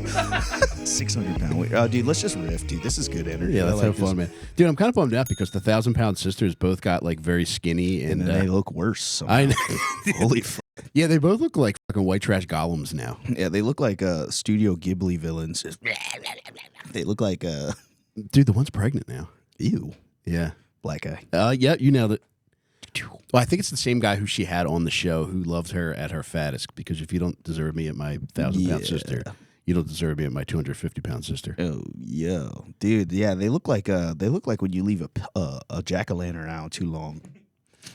£600. Dude, let's just riff, dude. This is good energy. Yeah, let's have fun, this. man. Dude, I'm kind of bummed out because the 1,000-pound sisters both got like very skinny and they look worse. Somehow. I know. Holy fuck. Yeah, they both look like fucking white trash golems now. Yeah, they look like Studio Ghibli villains. They look like dude, the one's pregnant now. Ew. Yeah. Black guy. Yeah, you nailed it. Well, I think it's the same guy who she had on the show who loved her at her fattest, because if you don't deserve me at my 1,000-pound sister, you don't deserve me at my 250-pound sister. Oh, yeah. Dude, yeah, they look like when you leave a jack-o'-lantern out too long.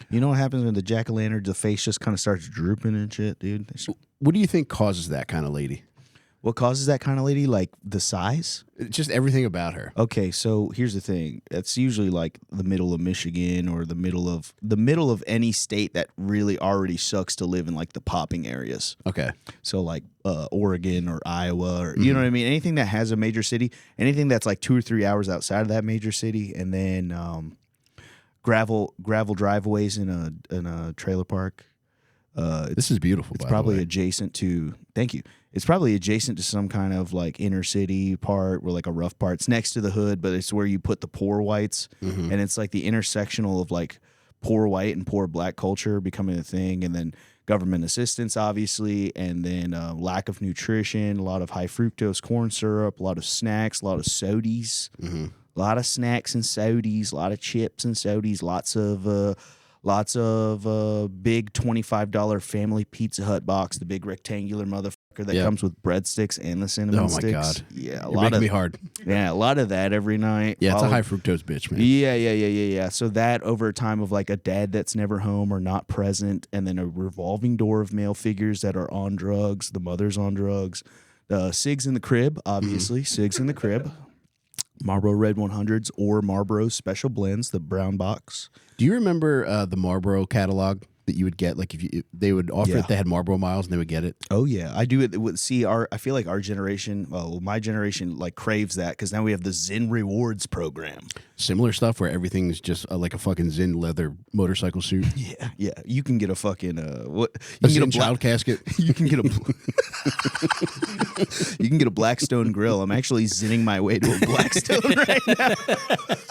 You know what happens when the jack-o'-lantern, the face just kind of starts drooping and shit, dude? What do you think causes that kind of lady? What causes that kind of lady? Like the size? Just everything about her. Okay, so here's the thing. It's usually like the middle of Michigan or the middle of any state that really already sucks to live in, like the popping areas. Okay. So like Oregon or Iowa or you know what I mean? Anything that has a major city, anything that's like 2 or 3 hours outside of that major city, and then gravel driveways in a trailer park. This is beautiful. It's probably adjacent to. Thank you. It's probably adjacent to some kind of like inner city part, where like a rough part. It's next to the hood, but it's where you put the poor whites, and it's like the intersectional of like poor white and poor black culture becoming a thing, and then government assistance, obviously, and then lack of nutrition, a lot of high fructose corn syrup, a lot of snacks, a lot of sodies, a lot of snacks and sodies, a lot of chips and sodies, lots of big $25 family Pizza Hut box, the big rectangular motherfucker that comes with breadsticks and the cinnamon sticks. Oh my god! Yeah, You're making me hard. Yeah, a lot of that every night. Yeah, it's a high fructose bitch, man. Yeah. So that over time of like a dad that's never home or not present, and then a revolving door of male figures that are on drugs. The mother's on drugs. The cigs in the crib, obviously. Cigs in the crib. Marlboro Red 100s or Marlboro Special Blends, the brown box. Do you remember the Marlboro catalog that you would get? Like they would offer it, they had Marlboro miles and they would get it. Oh yeah, I do it. See, I feel like our generation, well, my generation, like craves that because now we have the Zen Rewards program. Similar stuff where everything's just like a fucking Zen leather motorcycle suit. Yeah. You can get a fucking what? You can get a child casket. You can get a. You can get a Blackstone grill. I'm actually zinning my way to a Blackstone right now.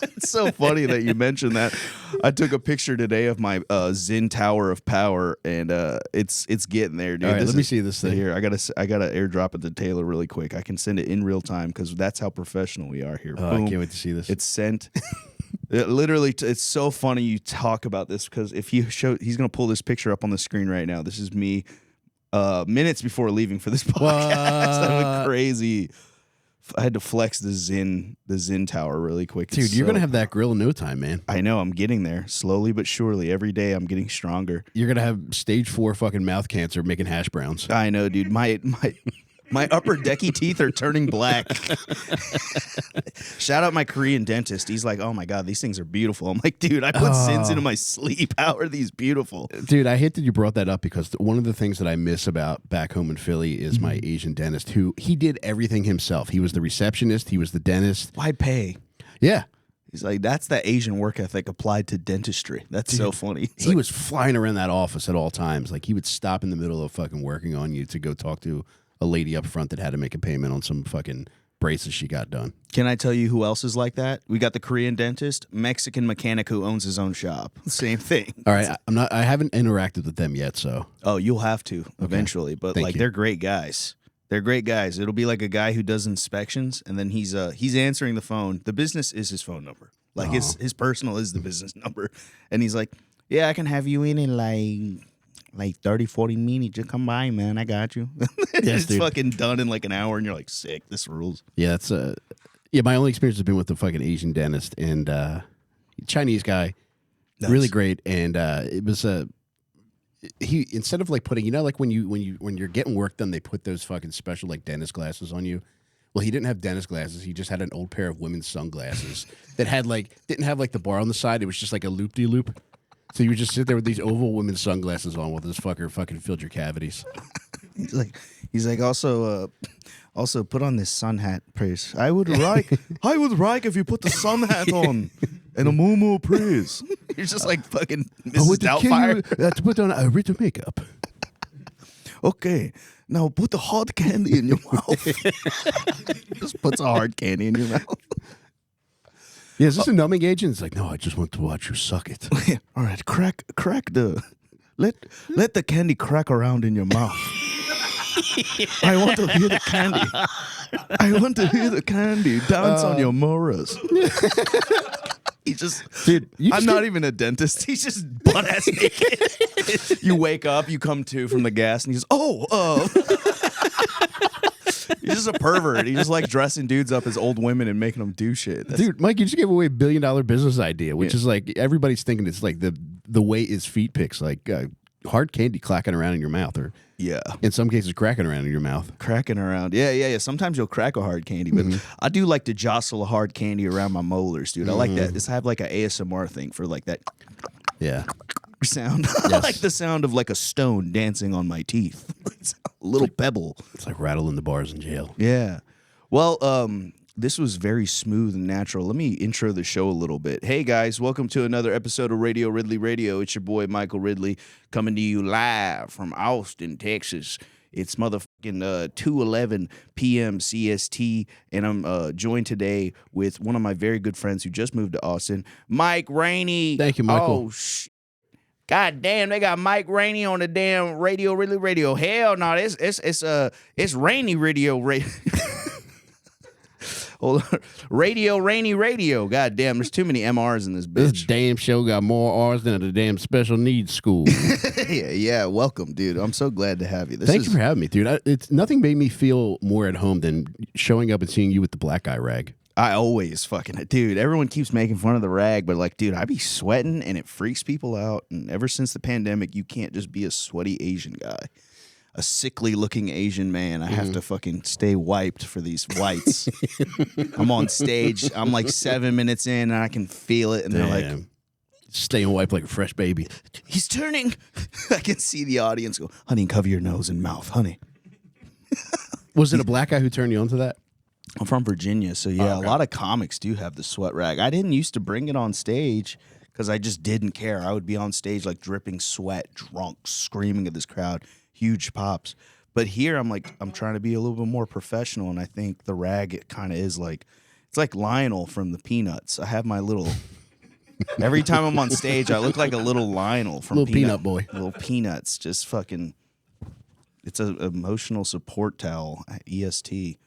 It's so funny that you mentioned that. I took a picture today of my Zen Tower of Power, and it's getting there, dude. All right, let me see this thing here. I gotta airdrop it to Taylor really quick. I can send it in real time because that's how professional we are here. Oh, I can't wait to see this. It's sent. It's so funny you talk about this because if you show, he's gonna pull this picture up on the screen right now. This is me, minutes before leaving for this podcast. That went crazy. I had to flex the Zen Tower really quick. Dude, you're going to have that grill in no time, man. I know. I'm getting there slowly but surely. Every day I'm getting stronger. You're going to have stage 4 fucking mouth cancer making hash browns. I know, dude. My upper decky teeth are turning black. Shout out my Korean dentist. He's like, oh my God, these things are beautiful. I'm like, dude, I put Zins into my sleep. How are these beautiful? Dude, I hate that you brought that up because one of the things that I miss about back home in Philly is my Asian dentist who he did everything himself. He was the receptionist. He was the dentist. Why pay? Yeah. He's like, that's that Asian work ethic applied to dentistry. That's so funny. He was flying around that office at all times. Like he would stop in the middle of fucking working on you to go talk to a lady up front that had to make a payment on some fucking braces she got done. Can I tell you who else is like that? We got the Korean dentist, Mexican mechanic who owns his own shop. Same thing. All right, I haven't interacted with them yet, so. Oh, you'll have to eventually, but Thank you. They're great guys. They're great guys. It'll be like a guy who does inspections, and then he's answering the phone. The business is his phone number. Like his personal is the business number, and he's like, "Yeah, I can have you in like 30, 40 minutes. Just come by, man. I got you." Yes, it's fucking done in like an hour, and you're like, sick. This rules. Yeah, that's my only experience has been with the fucking Asian dentist and Chinese guy, really great. And it was he instead of like putting, like when you're getting work done, they put those fucking special like dentist glasses on you. Well, he didn't have dentist glasses. He just had an old pair of women's sunglasses that had didn't have like the bar on the side. It was just like a loop-de-loop. So you would just sit there with these oval women's sunglasses on while this fucker fucking filled your cavities. He's like also put on this sun hat, please. I would like if you put the sun hat on. And a moo praise. You're just like fucking I Mrs. want to kill Doubtfire. you to put on a Rita makeup. Okay, now put the hard candy in your mouth. Just puts a hard candy in your mouth. Yeah, is this a numbing agent? It's like, no, I just want to watch you suck it. All right, crack the let the candy crack around in your mouth. I want to hear the candy. I want to hear the candy dance on your moras. He just, Dude, I'm not even a dentist. He's just butt ass naked. You wake up, you come to from the gas, and he's he's just a pervert. He just like dressing dudes up as old women and making them do shit. Dude, Mike, you just gave away $1 billion business idea, which is like everybody's thinking it's like the way is feet pics, like hard candy clacking around in your mouth, or in some cases cracking around in your mouth. Cracking around. Yeah. Sometimes you'll crack a hard candy, but I do like to jostle a hard candy around my molars, dude. I like that. I have like an ASMR thing for like that sound. I like the sound of like a stone dancing on my teeth. It's a little pebble. It's like rattling the bars in jail. Yeah. Well, this was very smooth and natural. Let me intro the show a little bit. Hey, guys, welcome to another episode of Radio Ridley Radio. It's your boy, Michael Ridley, coming to you live from Austin, Texas. It's motherfucking 2:11 p.m. CST, and I'm joined today with one of my very good friends who just moved to Austin, Mike Rainey. Thank you, Michael. Oh, God damn, they got Mike Rainey on the damn Radio Ridley Radio. Hell no, it's Rainey Radio. Radio Rainey Radio. God damn, there's too many MRs in this bitch. This damn show got more R's than a damn special needs school. yeah, welcome, dude. I'm so glad to have you. Thank you for having me, dude. It's nothing made me feel more at home than showing up and seeing you with the black guy rag. I always fucking, dude, everyone keeps making fun of the rag, but like, dude, I be sweating and it freaks people out. And ever since the pandemic, you can't just be a sweaty Asian guy. A sickly looking Asian man. I have to fucking stay wiped for these whites. I'm on stage. I'm like 7 minutes in and I can feel it. And they're like, staying wiped like a fresh baby. He's turning. I can see the audience go, honey, cover your nose and mouth, honey. Was it a black guy who turned you on to that? I'm from Virginia. So yeah, a lot of comics do have the sweat rag. I didn't used to bring it on stage because I just didn't care. I would be on stage like dripping sweat, drunk, screaming at this crowd. Huge pops. But here I'm trying to be a little bit more professional, and I think the rag, it kind of is like, it's like Lionel from the Peanuts. I have my little, every time I'm on stage, I look like a little Lionel from Little Peanut Boy. Little Peanuts, just fucking, it's an emotional support towel, EST.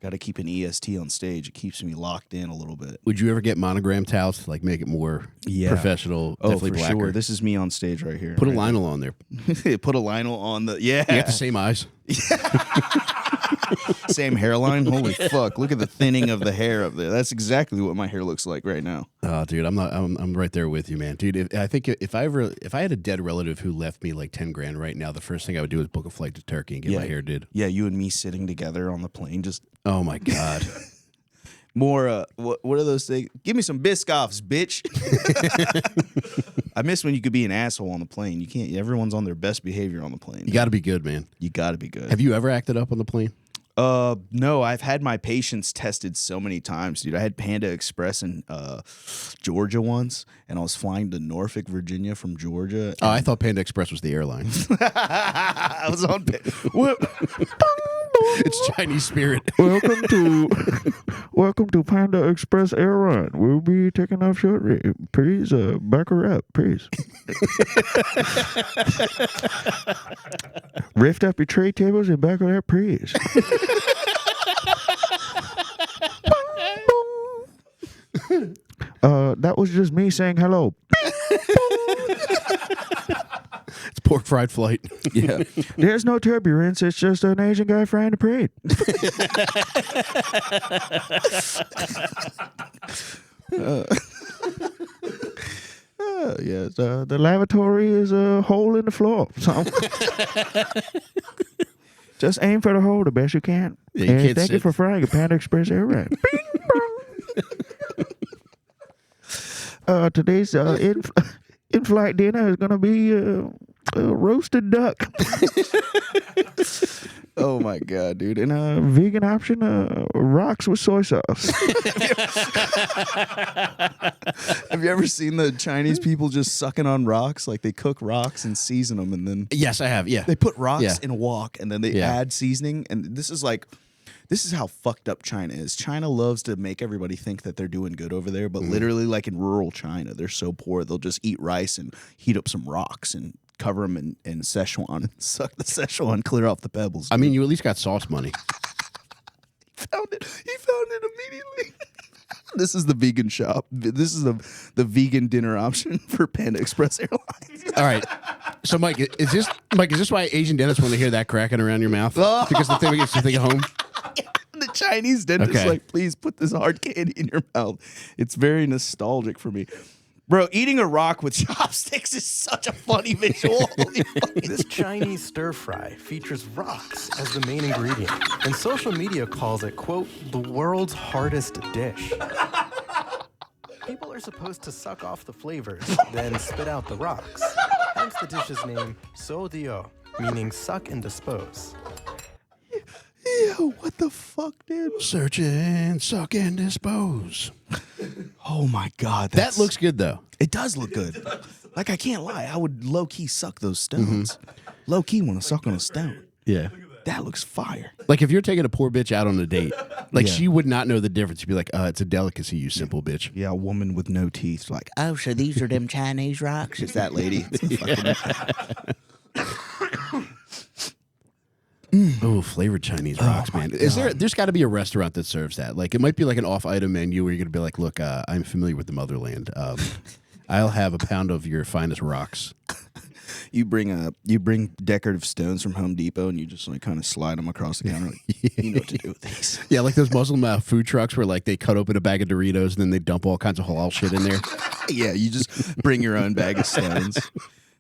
Got to keep an EST on stage. It keeps me locked in a little bit. Would you ever get monogram towels to like make it more professional? Oh, definitely for blacker? Sure. This is me on stage right here. Put a Lionel on there. Put a Lionel on the, You got the same eyes. Same hairline. Holy fuck! Look at the thinning of the hair up there. That's exactly what my hair looks like right now. Oh, dude, I'm right there with you, man. Dude, I think if I had a dead relative who left me like 10 grand right now, the first thing I would do is book a flight to Turkey and get my hair did. Yeah, you and me sitting together on the plane, just. Oh my god. More, what are those things? Give me some Biscoffs, bitch. I miss when you could be an asshole on the plane. You can't. Everyone's on their best behavior on the plane. You got to be good, man. You got to be good. Have you ever acted up on the plane? No, I've had my patience tested so many times, dude. I had Panda Express in Georgia once, and I was flying to Norfolk, Virginia from Georgia. Oh, I thought Panda Express was the airline. I was on. It's Chinese Spirit. Welcome to Panda Express Airline. We'll be taking off shortly. Please, back her up, please. Lift up your tray tables and back her up, please. That was just me saying hello. It's pork fried flight. Yeah. There's no turbulence. It's just an Asian guy frying a parade. Yes, the lavatory is a hole in the floor. So just aim for the hole the best you can. Yeah, you and can't thank you sit. for flying a Panda Express Airline. Bing, bong. Today's in-flight dinner is going to be roasted duck. Oh my god, dude! And a vegan option, rocks with soy sauce. Have you ever seen the Chinese people just sucking on rocks? Like they cook rocks and season them, and then Yes, I have. Yeah. they put rocks in wok, and then they Yeah. add seasoning. And this is how fucked up China is. China loves to make everybody think that they're doing good over there, but literally, like in rural China, they're so poor they'll just eat rice and heat up some rocks and cover them in Szechuan and suck the Szechuan clear off the pebbles. I mean, you at least got sauce money. He found it immediately. This is the vegan shop. This is the vegan dinner option for Panda Express Airlines. All right. So, Mike, is this why Asian dentists want to hear that cracking around your mouth? Because the thing makes you think of home? The Chinese dentist Okay. like, please put this hard candy in your mouth. It's very nostalgic for me. Bro, eating a rock with chopsticks is such a funny visual. Holy fucking This Chinese stir fry features rocks as the main ingredient, and social media calls it, quote, the world's hardest dish. People are supposed to suck off the flavors, then spit out the rocks. Hence the dish's name, so dio, meaning suck and dispose. Ew, what the fuck, dude? Search and suck and dispose. Oh my god. That looks good, though. It does look good. Like, I can't lie. I would low-key suck those stones. Low-key want to suck on a stone. Yeah. That looks fire. Like, if you're taking a poor bitch out on a date, like, Yeah. she would not know the difference. She'd be like, it's a delicacy, you simple bitch. Yeah, a woman with no teeth. Like, oh, so these are them Chinese rocks? It's that lady. Oh, flavored Chinese rocks, man. There's got to be a restaurant that serves that. Like, it might be like an off-item menu where you're going to be like, look, I'm familiar with the motherland. I'll have a pound of your finest rocks. You bring decorative stones from Home Depot and you just like kind of slide them across the counter. Like, you know what to do with these. Yeah, like those Muslim food trucks where like they cut open a bag of Doritos and then they dump all kinds of halal shit in there. Yeah, you just bring your own bag of stones.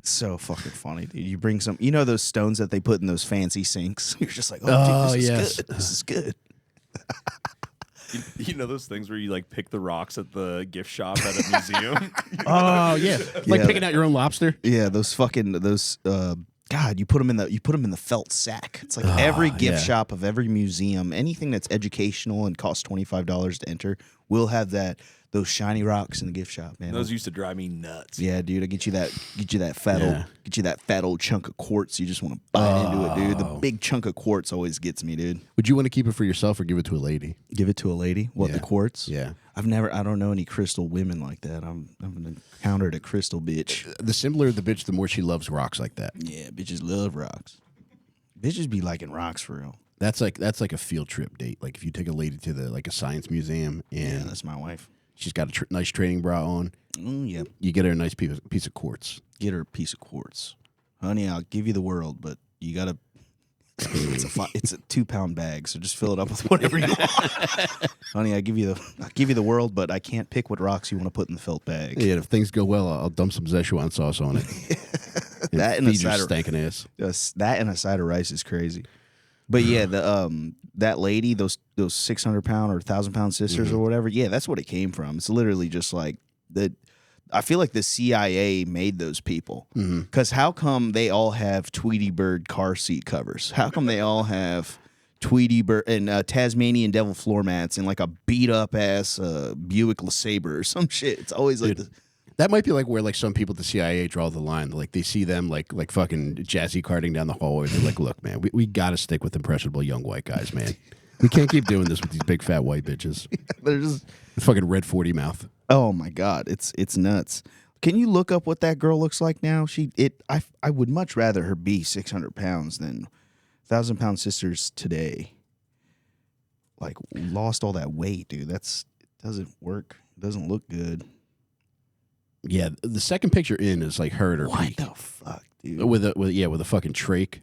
So fucking funny, dude. You bring some, you know those stones that they put in those fancy sinks? You're just like, oh, dude, this is good. This is good. You know those things where you like pick the rocks at the gift shop at a museum? Oh, yeah. Like Yeah. picking out your own lobster. Yeah, those God, you put them in the felt sack. It's like every gift shop of every museum, anything that's educational and costs $25 to enter, will have those shiny rocks in the gift shop, man. Those used to drive me nuts. Yeah, dude, I get you that fat old chunk of quartz. You just want to bite into it, dude. The big chunk of quartz always gets me, dude. Would you want to keep it for yourself or give it to a lady? Give it to a lady. What, Yeah. the quartz? Yeah. I don't know any crystal women like that. I've encountered a crystal bitch. The simpler the bitch, the more she loves rocks like that. Yeah, bitches love rocks. Bitches be liking rocks for real. That's like a field trip date. Like if you take a lady to a science museum Yeah, and that's my wife. she's got a nice training bra on, Yeah, you get her a nice piece of quartz. get her a piece of quartz, honey. I'll give you the world, but you gotta. It's a 2-pound bag, so just fill it up with whatever you want. Honey, I'll give you the world, but I can't pick what rocks you want to put in the felt bag. Yeah, if things go well, I'll dump some Szechuan sauce on it. That and a feed your side of stinking ass. that and a side of rice is crazy. But yeah, that lady, those 600-pound or 1,000-pound sisters or whatever. Yeah, that's what it came from. It's literally just like the. I feel like the CIA made those people. Because how come they all have Tweety Bird car seat covers? How come they all have Tweety Bird and Tasmanian devil floor mats and like a beat up ass Buick LeSabre or some shit? It's always like That might be like where like some people at the CIA draw the line. Like they see them like fucking jazzy carting down the hallway. They're like, look, man, we got to stick with impressionable young white guys, man. We can't keep doing this with these big fat white bitches. they're just. Fucking red 40 mouth. Oh my God, it's nuts. Can you look up what that girl looks like now? I would much rather her be 600 pounds than 1,000-pound sisters today. Like lost all that weight, dude. It doesn't work. It doesn't look good. Yeah, the second picture in is like her at her What peak. the fuck, dude? With a fucking trach.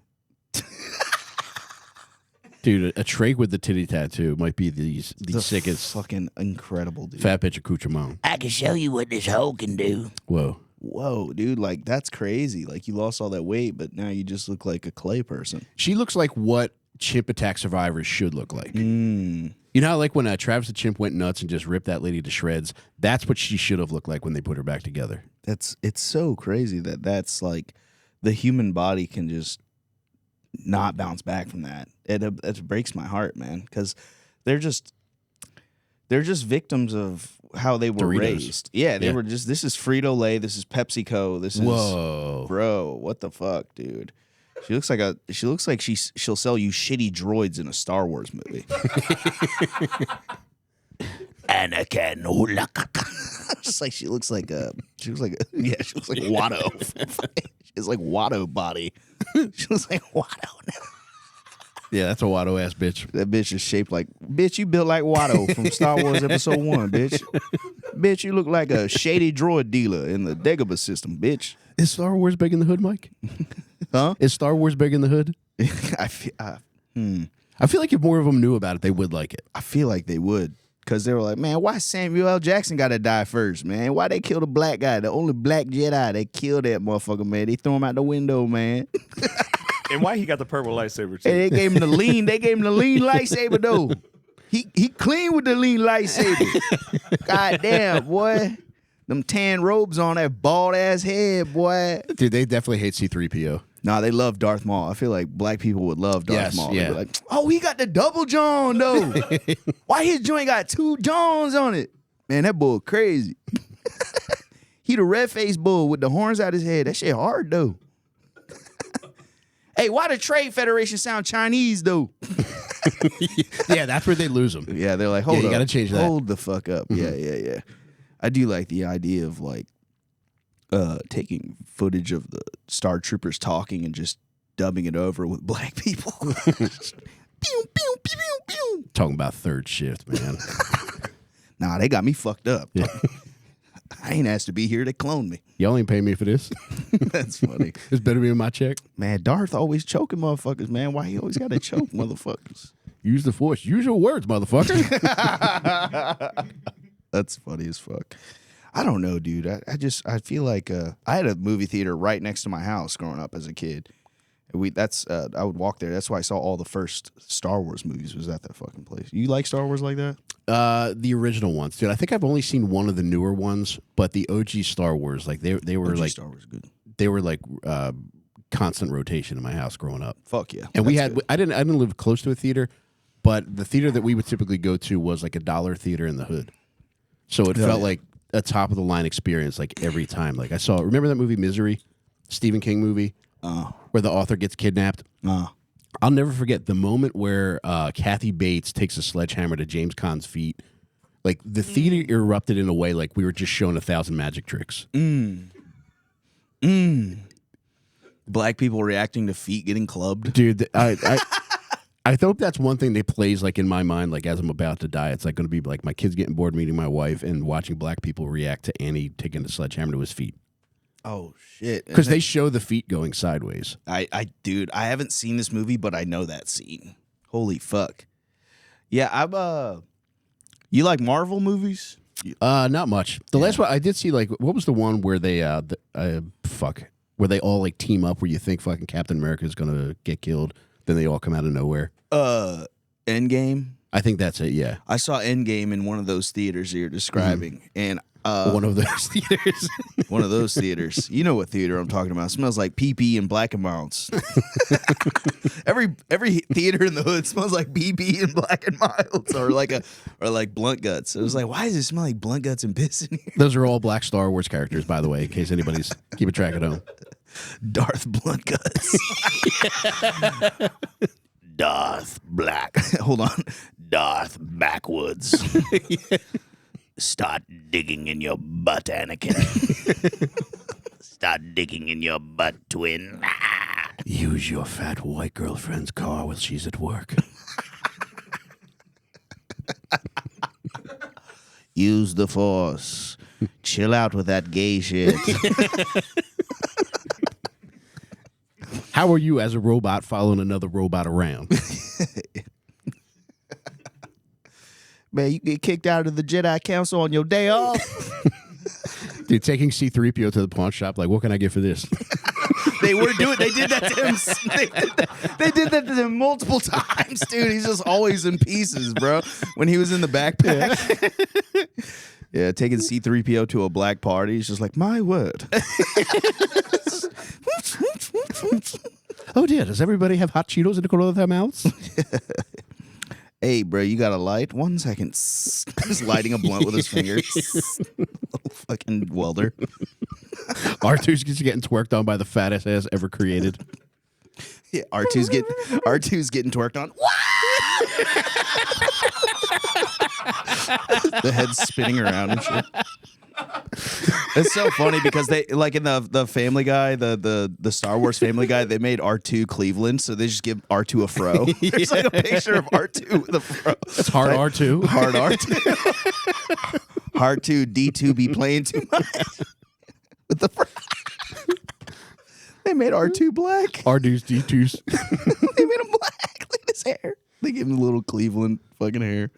Dude, a trach with the titty tattoo might be the sickest Fucking incredible, dude. fat bitch accoutrement. I can show you what this hoe can do. Whoa. Whoa, dude, like that's crazy. Like you lost all that weight, but now you just look like a clay person. She looks like what chimp attack survivors should look like. Mm. You know how like when Travis the chimp went nuts and just ripped that lady to shreds? That's what she should have looked like when they put her back together. It's so crazy that's like the human body can just not bounce back from that. It breaks my heart, man, because they're just victims of how they were Doritos. raised. Yeah, they were just. This is Frito-Lay. This is PepsiCo. This is Whoa, bro. What the fuck, dude? She looks like she'll sell you shitty droids in a Star Wars movie. Anakin, just like she looks like Watto. She has like Watto body. She looks like Watto now. Yeah, that's a Watto ass bitch. That bitch is shaped like bitch. You built like Watto from Star Wars Episode 1, bitch. Bitch, you look like a shady droid dealer in the Dagobah system, bitch. Is Star Wars big in the hood, Mike? Huh? Is Star Wars big in the hood? I feel like if more of them knew about it, they would like it. I feel like they would. Because they were like, man, why Samuel L. Jackson got to die first, man? Why they kill the black guy, the only black Jedi? They killed that motherfucker, man. They threw him out the window, man. And why he got the purple lightsaber, too? Hey, they gave him the lean. They gave him the lean lightsaber, though. He clean with the lean lightsaber. God damn, boy. Them tan robes on that bald-ass head, boy. Dude, they definitely hate C-3PO. Nah, they love Darth Maul. I feel like black people would love Darth Maul. Yeah. They'd be like, oh, he got the double John, though. Why his joint got 2 Johns on it? Man, that bull crazy. He the red-faced bull with the horns out his head. That shit hard, though. Hey, why the Trade Federation sound Chinese, though? Yeah, that's where they lose them. Yeah, they're like, hold up. You got to change that. Hold the fuck up. Mm-hmm. Yeah. I do like the idea of, like, taking footage of the Star Troopers talking and just dubbing it over with black people. Pew, pew, pew, pew, pew. Talking about third shift, man. Nah, they got me fucked up. Yeah. I ain't asked to be here. They cloned me. Y'all ain't paying me for this. That's funny. This better be in my check. Man, Darth always choking motherfuckers, man. Why he always got to choke motherfuckers? Use the force. Use your words, motherfucker. That's funny as fuck. I don't know, dude. I feel like I had a movie theater right next to my house growing up as a kid. I would walk there. That's why I saw all the first Star Wars movies was at that fucking place. You like Star Wars like that? The original ones, dude. I think I've only seen one of the newer ones, but the OG Star Wars, like they were OG like Star Wars good. They were like constant rotation in my house growing up. Fuck yeah. And That's good. I didn't live close to a theater, but the theater that we would typically go to was like a dollar theater in the hood. So it felt like a top of the line experience like every time. Like remember that movie Misery? Stephen King movie? Where the author gets kidnapped. I'll never forget the moment where Kathy Bates takes a sledgehammer to James Caan's feet. Like the theater erupted in a way like we were just shown 1,000 magic tricks. Black people reacting to feet getting clubbed. Dude, I hope that's one thing that plays like in my mind, like as I'm about to die. It's like going to be like my kids getting bored meeting my wife and watching black people react to Annie taking a sledgehammer to his feet. Oh shit! Because they show the feet going sideways. Dude, I haven't seen this movie, but I know that scene. Holy fuck! Yeah, you like Marvel movies? Not much. The last one I did see, like, what was the one where they where they all like team up, where you think fucking Captain America is gonna get killed, then they all come out of nowhere. Endgame. I think that's it. Yeah, I saw Endgame in one of those theaters you're describing, and one of those theaters. One of those theaters. You know what theater I'm talking about. It smells like pee-pee and Black and Milds. Every theater in the hood smells like pee-pee and Black and Milds or like Blunt Guts. It was like, why does it smell like Blunt Guts and piss in here? Those are all black Star Wars characters, by the way, in case anybody's keeping track at home. Darth Blunt Guts. Darth Black. Hold on. Darth Backwoods. Start digging in your butt, Anakin. Start digging in your butt, twin. Use your fat white girlfriend's car while she's at work. Use the Force. Chill out with that gay shit. How are you as a robot following another robot around? Man, you get kicked out of the Jedi Council on your day off. Dude, taking C-3PO to the pawn shop, like, what can I get for this? They did that to him. They did that to him multiple times, dude. He's just always in pieces, bro. When he was in the backpack. Yeah, taking C-3PO to a black party. He's just like, my word. Oh dear, does everybody have hot Cheetos in the corner of their mouths? Hey, bro, you got a light? 1 second. Just lighting a blunt with his finger. Little fucking welder. R2's just getting twerked on by the fattest ass ever created. Yeah, R2's getting twerked on. The head's spinning around and shit. It's so funny because they like in the Family Guy, the Star Wars Family Guy, they made R2 Cleveland, so they just give R2 a fro. There's like a picture of R2 with a fro. That's hard R2. Hard R2. Hard 2 D2 be playing too much. With the fro. They made R2 black. R2's D2's. They made him black. Look at his hair. They gave him a little Cleveland fucking hair.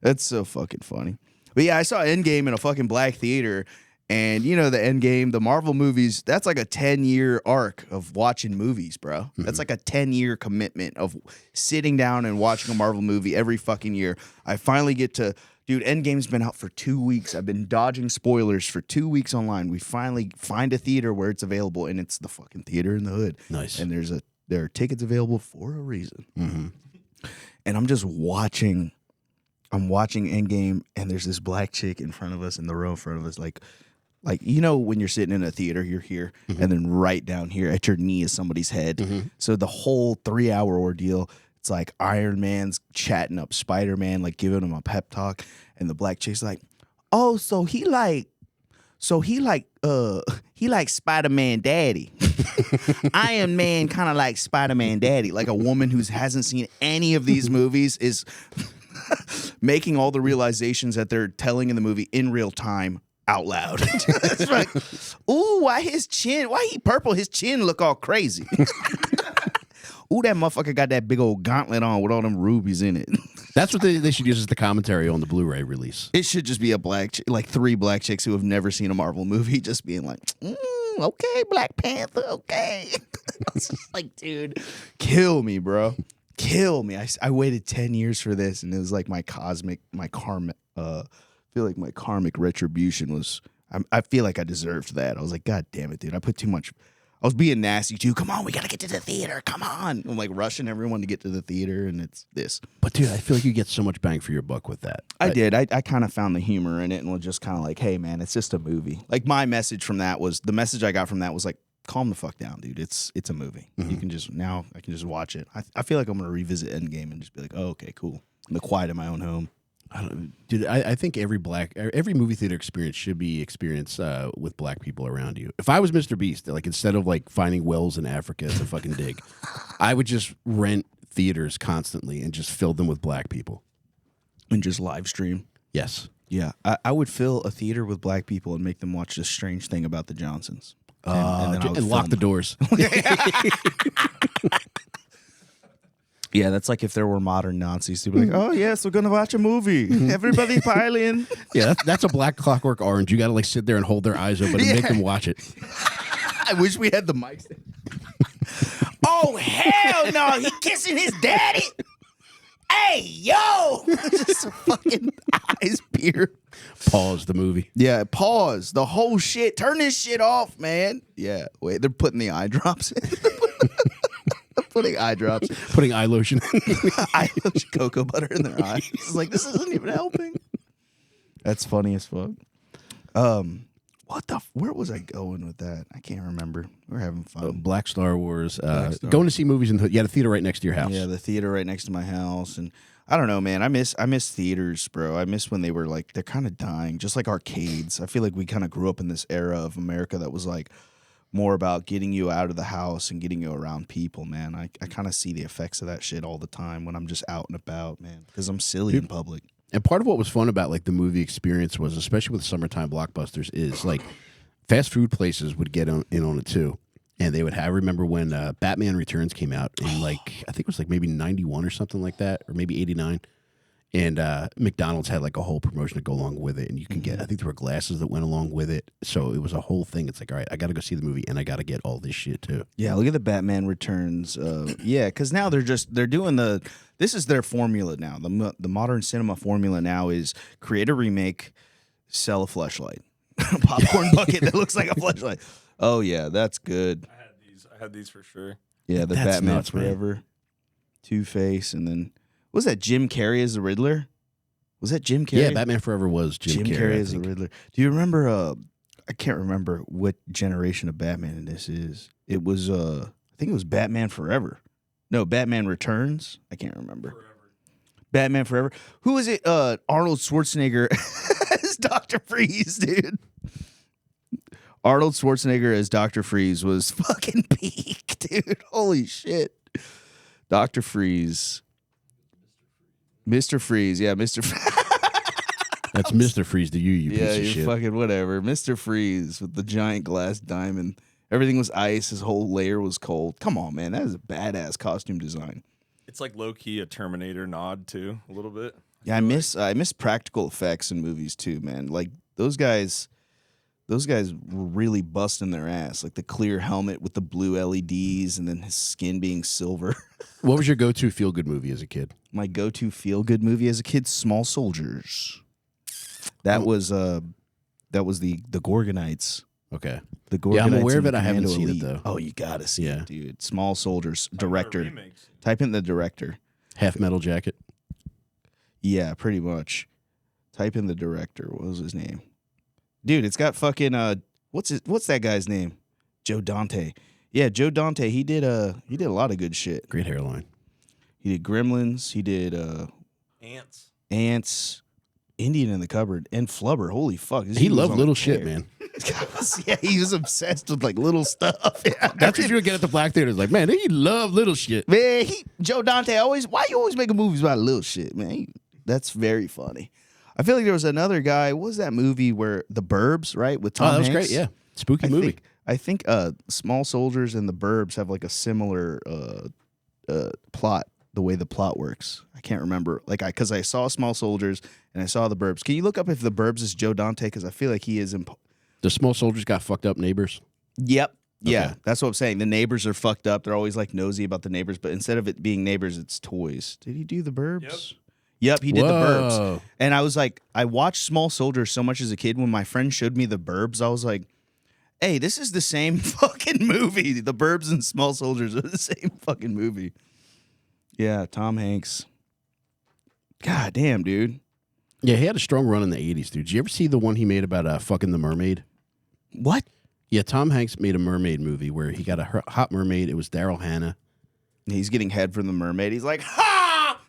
That's so fucking funny. But yeah, I saw Endgame in a fucking black theater. And you know, the Endgame, the Marvel movies, that's like a 10-year arc of watching movies, bro. Mm-hmm. That's like a 10-year commitment of sitting down and watching a Marvel movie every fucking year. I finally get to, dude, Endgame's been out for 2 weeks. I've been dodging spoilers for 2 weeks online. We finally find a theater where it's available, and it's the fucking theater in the hood. Nice. And there are tickets available for a reason. Mm-hmm. And I'm just watching. I'm watching Endgame, and there's this black chick in front of us, in the row in front of us, like you know when you're sitting in a theater, you're here, mm-hmm. and then right down here at your knee is somebody's head. Mm-hmm. So the whole 3-hour ordeal, it's like Iron Man's chatting up Spider-Man, like giving him a pep talk, and the black chick's like, "Oh, so he like Spider-Man daddy." Iron Man kind of like Spider-Man daddy, like a woman who hasn't seen any of these movies is making all the realizations that they're telling in the movie in real time out loud. It's like, ooh, why he purple? His chin look all crazy. Ooh, that motherfucker got that big old gauntlet on with all them rubies in it. That's what they should use as the commentary on the Blu-ray release. It should just be a like 3 black chicks who have never seen a Marvel movie just being like, okay, Black Panther, okay. I was just like, dude, kill me, bro. Kill me. I waited 10 years for this, and it was like my karmic, I feel like my karmic retribution was, I feel like I deserved that. I was like, God damn it, dude. I put too much, I was being nasty too. Come on, we got to get to the theater. Come on. I'm like rushing everyone to get to the theater, and it's this. But dude, I feel like you get so much bang for your buck with that. I did. I kind of found the humor in it and was just kind of like, hey man, it's just a movie. Like my message from that was, the message I got from that was like, calm the fuck down, dude. It's a movie. Mm-hmm. I can just watch it. I feel like I'm going to revisit Endgame and just be like, oh, okay, cool. In the quiet of my own home. I think every movie theater experience should be experienced with black people around you. If I was Mr. Beast, like instead of like finding wells in Africa to fucking dig, I would just rent theaters constantly and just fill them with black people. And just live stream. Yes. Yeah. I would fill a theater with black people and make them watch this strange thing about the Johnsons. And lock the doors. Yeah, that's like if there were modern Nazis. They'd be like, oh, yes, we're going to watch a movie. Everybody pile in. Yeah, that's a Black Clockwork Orange. You got to like sit there and hold their eyes open and make them watch it. I wish we had the mics. Oh, hell no. He kissing his daddy? Hey, yo. Just fucking eyes peer. Pause the movie. Yeah, pause the whole shit. Turn this shit off, man. Yeah, wait, they're putting the eye drops in. Putting eye drops. Putting eye lotion. Eye lotion, cocoa butter in their eyes. It's like, this isn't even helping. That's funny as fuck. Where was I going with that? I can't remember. We're having fun. Black Star Wars. Going to see movies in the theater right next to your house. Yeah, the theater right next to my house. And I don't know, man. I miss theaters, bro. I miss when they were like, they're kind of dying, just like arcades. I feel like we kind of grew up in this era of America that was like more about getting you out of the house and getting you around people, man. I kind of see the effects of that shit all the time when I'm just out and about, man, because I'm silly in public. And part of what was fun about like the movie experience was, especially with summertime blockbusters, is like fast food places would get in on it too. And they would have, I remember when Batman Returns came out in like, I think it was like maybe 91 or something like that, or maybe 89. And McDonald's had like a whole promotion to go along with it. And you can get, I think there were glasses that went along with it. So it was a whole thing. It's like, all right, I got to go see the movie and I got to get all this shit too. Yeah, look at the Batman Returns. Yeah, because now they're doing this is their formula now. The modern cinema formula now is create a remake, sell a fleshlight. Popcorn bucket that looks like a fleshlight. Oh, yeah, that's good. I had these for sure. Yeah, the That's Batman nuts, man. Forever, Two-Face, and then was that Jim Carrey as the Riddler? Was that Jim Carrey? Yeah, Batman Forever was Jim Carrey. I as the think. Riddler. Do you remember? I can't remember what generation of Batman this is. It was I think it was Batman Forever. No, Batman Returns. I can't remember. Batman Forever. Who is it? Arnold Schwarzenegger as Dr. Freeze, dude. Arnold Schwarzenegger as Dr. Freeze was fucking peak, dude. Holy shit. Dr. Freeze. Mr. Freeze. Yeah, Mr. That's Mr. Freeze to you Yeah, piece of you're shit. fucking whatever. Mr. Freeze with the giant glass diamond. Everything was ice. His whole layer was cold. Come on, man. That is a badass costume design. It's like low key a Terminator nod too, a little bit. Yeah, I miss practical effects in movies too, man. Like those guys were really busting their ass. Like the clear helmet with the blue LEDs and then his skin being silver. What was your go-to feel-good movie as a kid? My go-to feel-good movie as a kid, Small Soldiers. That was the Gorgonites. Okay. The Gorgonites. Yeah, I'm aware and of it. I haven't Commando seen it, Elite. though. Oh, you gotta see Yeah. it, dude. Small Soldiers Talking about director. remakes. Type in the director. Half Metal Jacket. Yeah, pretty much. Type in the director. What was his name? Dude, it's got fucking what's that guy's name? Joe Dante. Yeah, Joe Dante. He did a lot of good shit. Great hairline. He did Gremlins. He did Ants, Indian in the Cupboard, and Flubber. Holy fuck! This He dude was loved on little the shit, tear. man. Yeah, he was obsessed with like little stuff. Yeah. That's what you would get at the black theaters. Like, man, he love little shit. Man, Joe Dante why you always making movies about little shit, man? That's very funny. I feel like there was another guy. What was that movie where The Burbs, right? With Tom Oh, that was Hanks? great. Yeah, spooky movie. I think Small Soldiers and The Burbs have like a similar plot. The way the plot works, I can't remember. Like, because I saw Small Soldiers and I saw The Burbs. Can you look up if The Burbs is Joe Dante? Because I feel like he is. The small soldiers got fucked up neighbors. Yep. Yeah, Okay. that's what I'm saying. The neighbors are fucked up. They're always like nosy about the neighbors, but instead of it being neighbors, it's toys. Did he do The Burbs? Yep, he did The Burbs. Whoa. And I was like, I watched Small Soldiers so much as a kid. When my friend showed me The Burbs, I was like, hey, this is the same fucking movie. The Burbs and Small Soldiers are the same fucking movie. Yeah, Tom Hanks. God damn, dude. Yeah, he had a strong run in the 80s, dude. Did you ever see the one he made about fucking the mermaid? What? Yeah, Tom Hanks made a mermaid movie where he got a hot mermaid. It was Daryl Hannah. He's getting head from the mermaid. He's like, ha!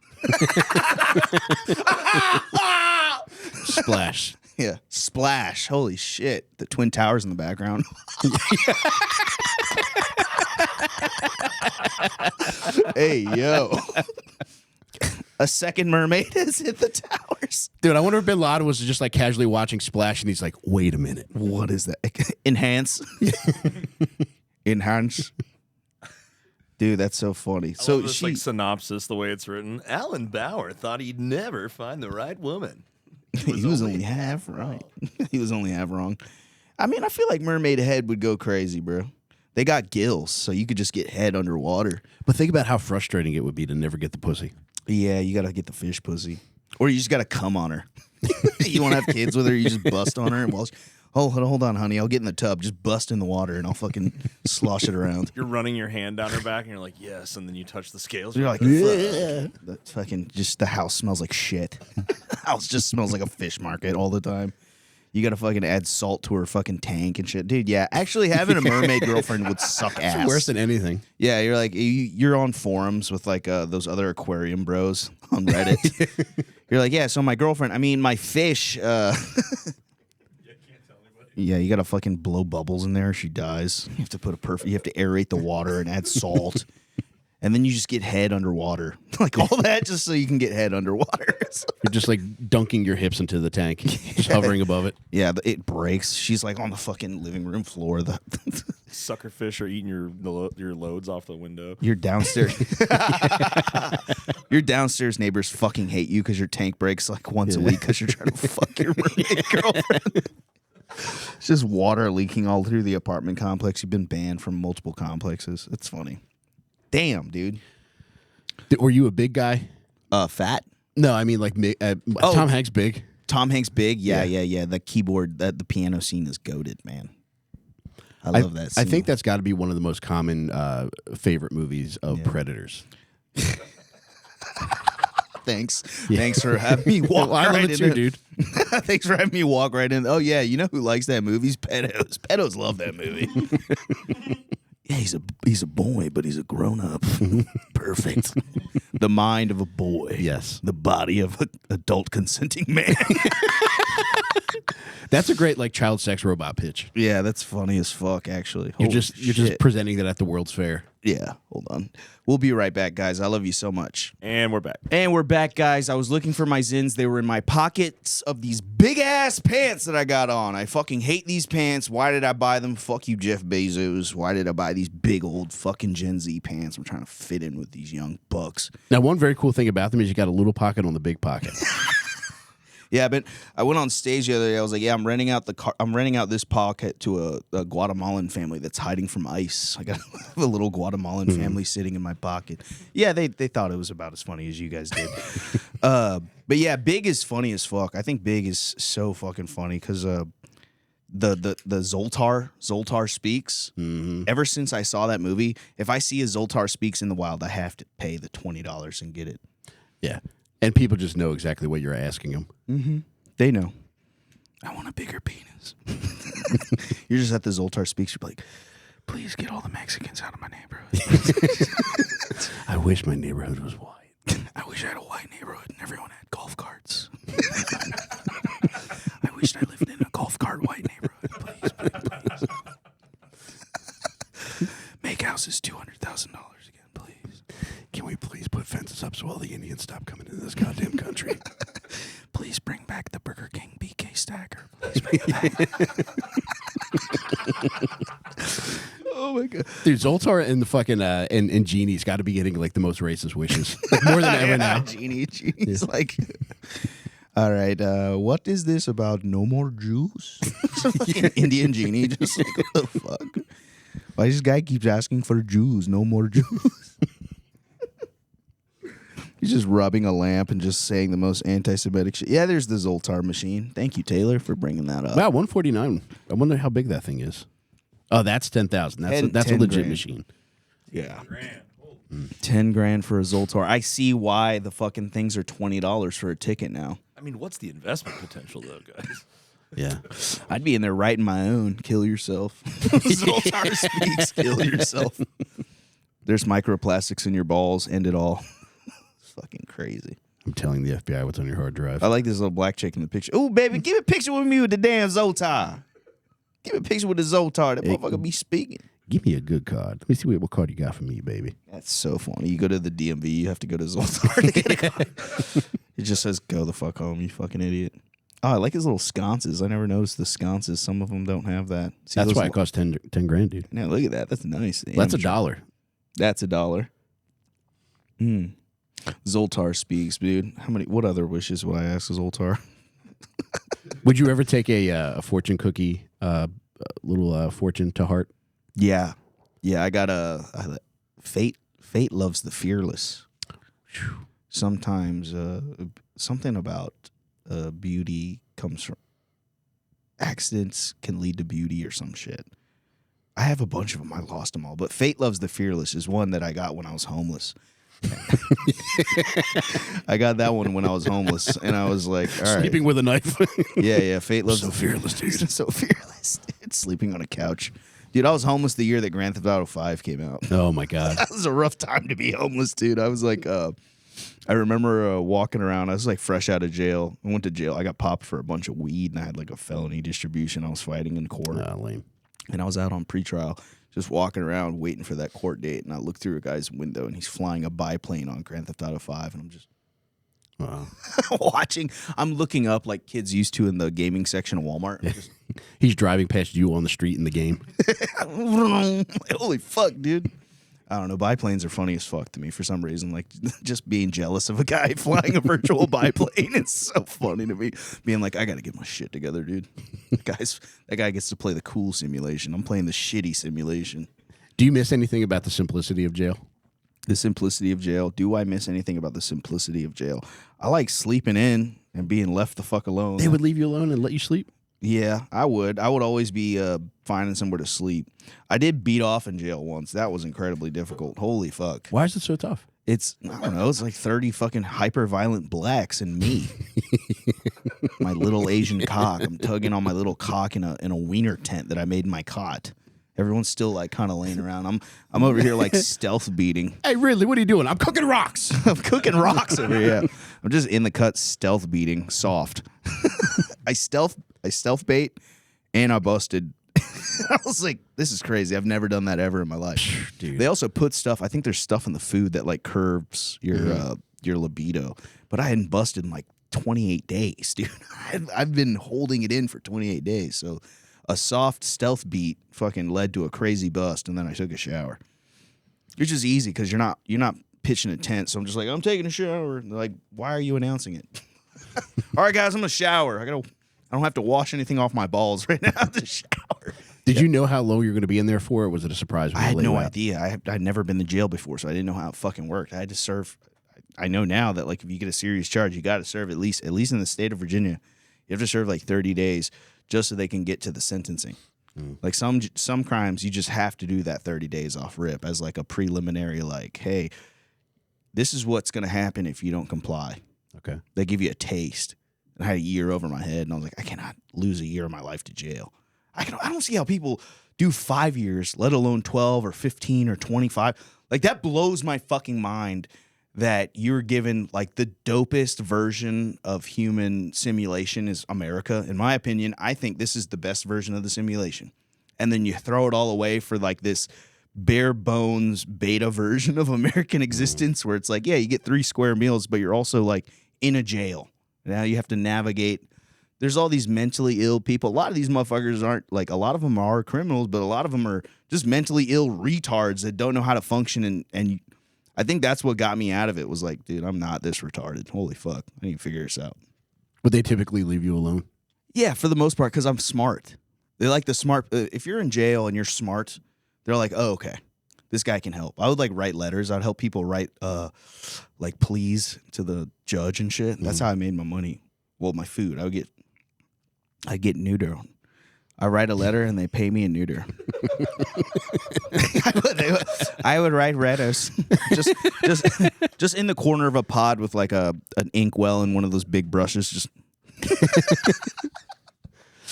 Splash. Yeah, splash. Holy shit. The Twin Towers in the background. Hey, yo. A second mermaid has hit the towers. Dude, I wonder if Bin Laden was just like casually watching Splash and he's like, wait a minute. What is that? Enhance. Enhance. Dude, that's so funny. I So love this, she, like synopsis, the way it's written. Alan Bauer thought he'd never find the right woman. he was only half right. He was only half wrong. I mean, I feel like mermaid head would go crazy, bro. They got gills, so you could just get head underwater. But think about how frustrating it would be to never get the pussy. Yeah, you got to get the fish pussy. Or you just got to come on her. You want to have kids with her, you just bust on her. And while she, hold on, honey. I'll get in the tub. Just bust in the water, and I'll fucking slosh it around. You're running your hand down her back, and you're like, yes, and then you touch the scales. You're like, Yeah. the fucking, just the house smells like shit. The house just smells like a fish market all the time. You got to fucking add salt to her fucking tank and shit. Dude, yeah. Actually, having a mermaid girlfriend would suck ass. It's worse than anything. Yeah, you're like, you're on forums with like those other aquarium bros on Reddit. You're like, yeah, so my girlfriend, my fish. Yeah, you got to fucking blow bubbles in there. She dies. You have to put you have to aerate the water and add salt. And then you just get head underwater. Like all that just so you can get head underwater. You're just like dunking your hips into the tank, just hovering above it. Yeah, it breaks. She's like on the fucking living room floor. Suckerfish are eating your loads off the window. Your downstairs, your downstairs neighbors fucking hate you because your tank breaks like once a week because you're trying to fuck your mermaid girlfriend. It's just water leaking all through the apartment complex. You've been banned from multiple complexes. It's funny. Damn, dude. Were you a big guy? Fat. No, I mean like Tom Hanks big. Tom Hanks big. Yeah. The keyboard, the piano scene is goated, man. I love that scene. I think that's got to be one of the most common favorite movies of Predators. Thanks. Thanks for having me walk Well, I love right it in too, dude. Thanks for having me walk right in. Oh, yeah. You know who likes that movie? Pedos. Pedos love that movie. Yeah, he's a boy, but he's a grown-up. Perfect. The mind of a boy. Yes. The body of an adult consenting man. That's a great like child sex robot pitch. Yeah, that's funny as fuck, actually. You're Holy just shit. presenting that at the World's Fair. Yeah, hold on. We'll be right back, guys. I love you so much. And we're back. And we're back, guys. I was looking for my Zins. They were in my pockets of these big-ass pants that I got on. I fucking hate these pants. Why did I buy them? Fuck you, Jeff Bezos. Why did I buy these big old fucking Gen Z pants? I'm trying to fit in with these young bucks. Now, one very cool thing about them is you got a little pocket on the big pocket. Yeah, but I went on stage the other day. I was like, "Yeah, I'm renting out this pocket to a Guatemalan family that's hiding from ICE. I got a little Guatemalan family sitting in my pocket." Yeah, they thought it was about as funny as you guys did. But yeah, Big is funny as fuck. I think Big is so fucking funny because the Zoltar Speaks. Ever since I saw that movie, if I see a Zoltar Speaks in the wild, I have to pay the $20 and get it. Yeah. And people just know exactly what you're asking them. Mm-hmm. They know. I want a bigger penis. You're just at the Zoltar Speaks. You're like, please get all the Mexicans out of my neighborhood. I wish my neighborhood was white. I wish I had a white neighborhood and everyone had golf carts. I wish I lived in a golf cart white neighborhood. Please. Make houses $200,000 again, please. Can we please put fences up so all the Indians stop coming into this goddamn country? Please bring back the Burger King BK Stacker. Please bring it back. Oh my god, Dude, Zoltar and the fucking and Genie's got to be getting like the most racist wishes, like, more than ever now. Genie's like, all right, what is this about? No more Jews? Indian Genie, just like, what the fuck? Why this guy keeps asking for Jews? No more Jews. He's just rubbing a lamp and just saying the most anti-Semitic shit. Yeah, there's the Zoltar machine. Thank you, Taylor, for bringing that up. Wow, 149. I wonder how big that thing is. Oh, that's 10,000. That's a 10 legit grand. machine. Yeah. 10 grand for a Zoltar. I see why the fucking things are $20 for a ticket now. I mean, what's the investment potential, though, guys? Yeah. I'd be in there writing my own. Kill yourself. Zoltar Speaks. Kill yourself. There's microplastics in your balls. End it all. It's fucking crazy. I'm telling the FBI what's on your hard drive. I like this little black chick in the picture. Oh, baby, give me a picture with me with the damn Zoltar. Give me a picture with the Zoltar. That motherfucker be speaking. Give me a good card. Let me see what card you got for me, baby. That's so funny. You go to the DMV, you have to go to Zoltar to get a card. It just says, go the fuck home, you fucking idiot. Oh, I like his little sconces. I never noticed the sconces. Some of them don't have that. See, That's those why it costs 10 grand, dude. Now, look at that. That's nice. That's $1. That's $1. Zoltar Speaks, dude. What other wishes would I ask Zoltar? Would you ever take a fortune cookie, little fortune to heart? Yeah. Yeah, I got Fate loves the fearless. Sometimes something about beauty comes from accidents can lead to beauty or some shit. I have a bunch of them. I lost them all. But Fate loves the fearless is one that I got when I was homeless. I got that one when I was homeless, and I was like, all right. Sleeping with a knife. Yeah. Fate loves So the fearless, dude. So fearless, dude. Sleeping on a couch. Dude, I was homeless the year that Grand Theft Auto 5 came out. Oh, my God. That was a rough time to be homeless, dude. I was like, I remember walking around. I was like fresh out of jail. I went to jail. I got popped for a bunch of weed, and I had like a felony distribution. I was fighting in court. Lame. And I was out on pretrial, just walking around waiting for that court date. And I looked through a guy's window, and he's flying a biplane on Grand Theft Auto 5. And I'm just Wow. watching. I'm looking up like kids used to in the gaming section of Walmart. I'm just, He's driving past you on the street in the game. holy fuck, dude. I don't know. Biplanes are funny as fuck to me for some reason. Like, just being jealous of a guy flying a virtual biplane is so funny to me. Being like, I got to get my shit together, dude. That guy gets to play the cool simulation. I'm playing the shitty simulation. Do you miss anything about the simplicity of jail? The simplicity of jail. Do I miss anything about the simplicity of jail? I like sleeping in and being left the fuck alone. They would leave you alone and let you sleep? Yeah, I would. I would always be finding somewhere to sleep. I did beat off in jail once. That was incredibly difficult. Holy fuck. Why is it so tough? It's, I don't know, it's like 30 fucking hyper-violent blacks and me. My little Asian cock. I'm tugging on my little cock in a wiener tent that I made in my cot. Everyone's still like kind of laying around. I'm over here like stealth beating. Hey, Ridley, what are you doing? I'm cooking rocks. I'm cooking rocks over here. Yeah. I'm just in the cut stealth beating, soft. I stealth bait, and I busted. I was like, this is crazy. I've never done that ever in my life. Dude. They also put stuff, I think there's stuff in the food that like curbs your libido. But I hadn't busted in like 28 days, dude. I've been holding it in for 28 days. So a soft stealth beat fucking led to a crazy bust, and then I took a shower. It's just easy because you're not pitching a tent. So I'm just like, I'm taking a shower. And they're like, why are you announcing it? All right, guys, I'm gonna shower. I don't have to wash anything off my balls right now to shower. Did you know how long you're going to be in there for, or was it a surprise? When I they had let no you out? idea. I'd never been to jail before, so I didn't know how it fucking worked. I had to serve. I know now that like if you get a serious charge, you got to serve at least in the state of Virginia, you have to serve like 30 days just so they can get to the sentencing. Like some crimes, you just have to do that 30 days off rip as like a preliminary. Like, hey, this is what's going to happen if you don't comply. Okay. They give you a taste. And I had a year over my head, and I was like, I cannot lose a year of my life to jail. I don't see how people do 5 years, let alone 12 or 15 or 25. Like, that blows my fucking mind that you're given, like, the dopest version of human simulation is America. In my opinion, I think this is the best version of the simulation. And then you throw it all away for, like, this bare bones beta version of American existence where it's like, yeah, you get 3 square meals, but you're also, like, in a jail. Now you have to navigate. There's all these mentally ill people. A lot of these motherfuckers aren't, like, a lot of them are criminals, but a lot of them are just mentally ill retards that don't know how to function. And I think that's what got me out of it was like, dude, I'm not this retarded. Holy fuck. I need to figure this out. Would they typically leave you alone? Yeah, for the most part, because I'm smart. They like the smart. If you're in jail and you're smart, they're like, oh, okay, this guy can help. I would like write letters. I'd help people write like pleas to the judge and shit. That's how I made my money. Well, my food. I get neuter. I write a letter and they pay me in neuter. I would write letters just in the corner of a pod with like an inkwell and one of those big brushes. Just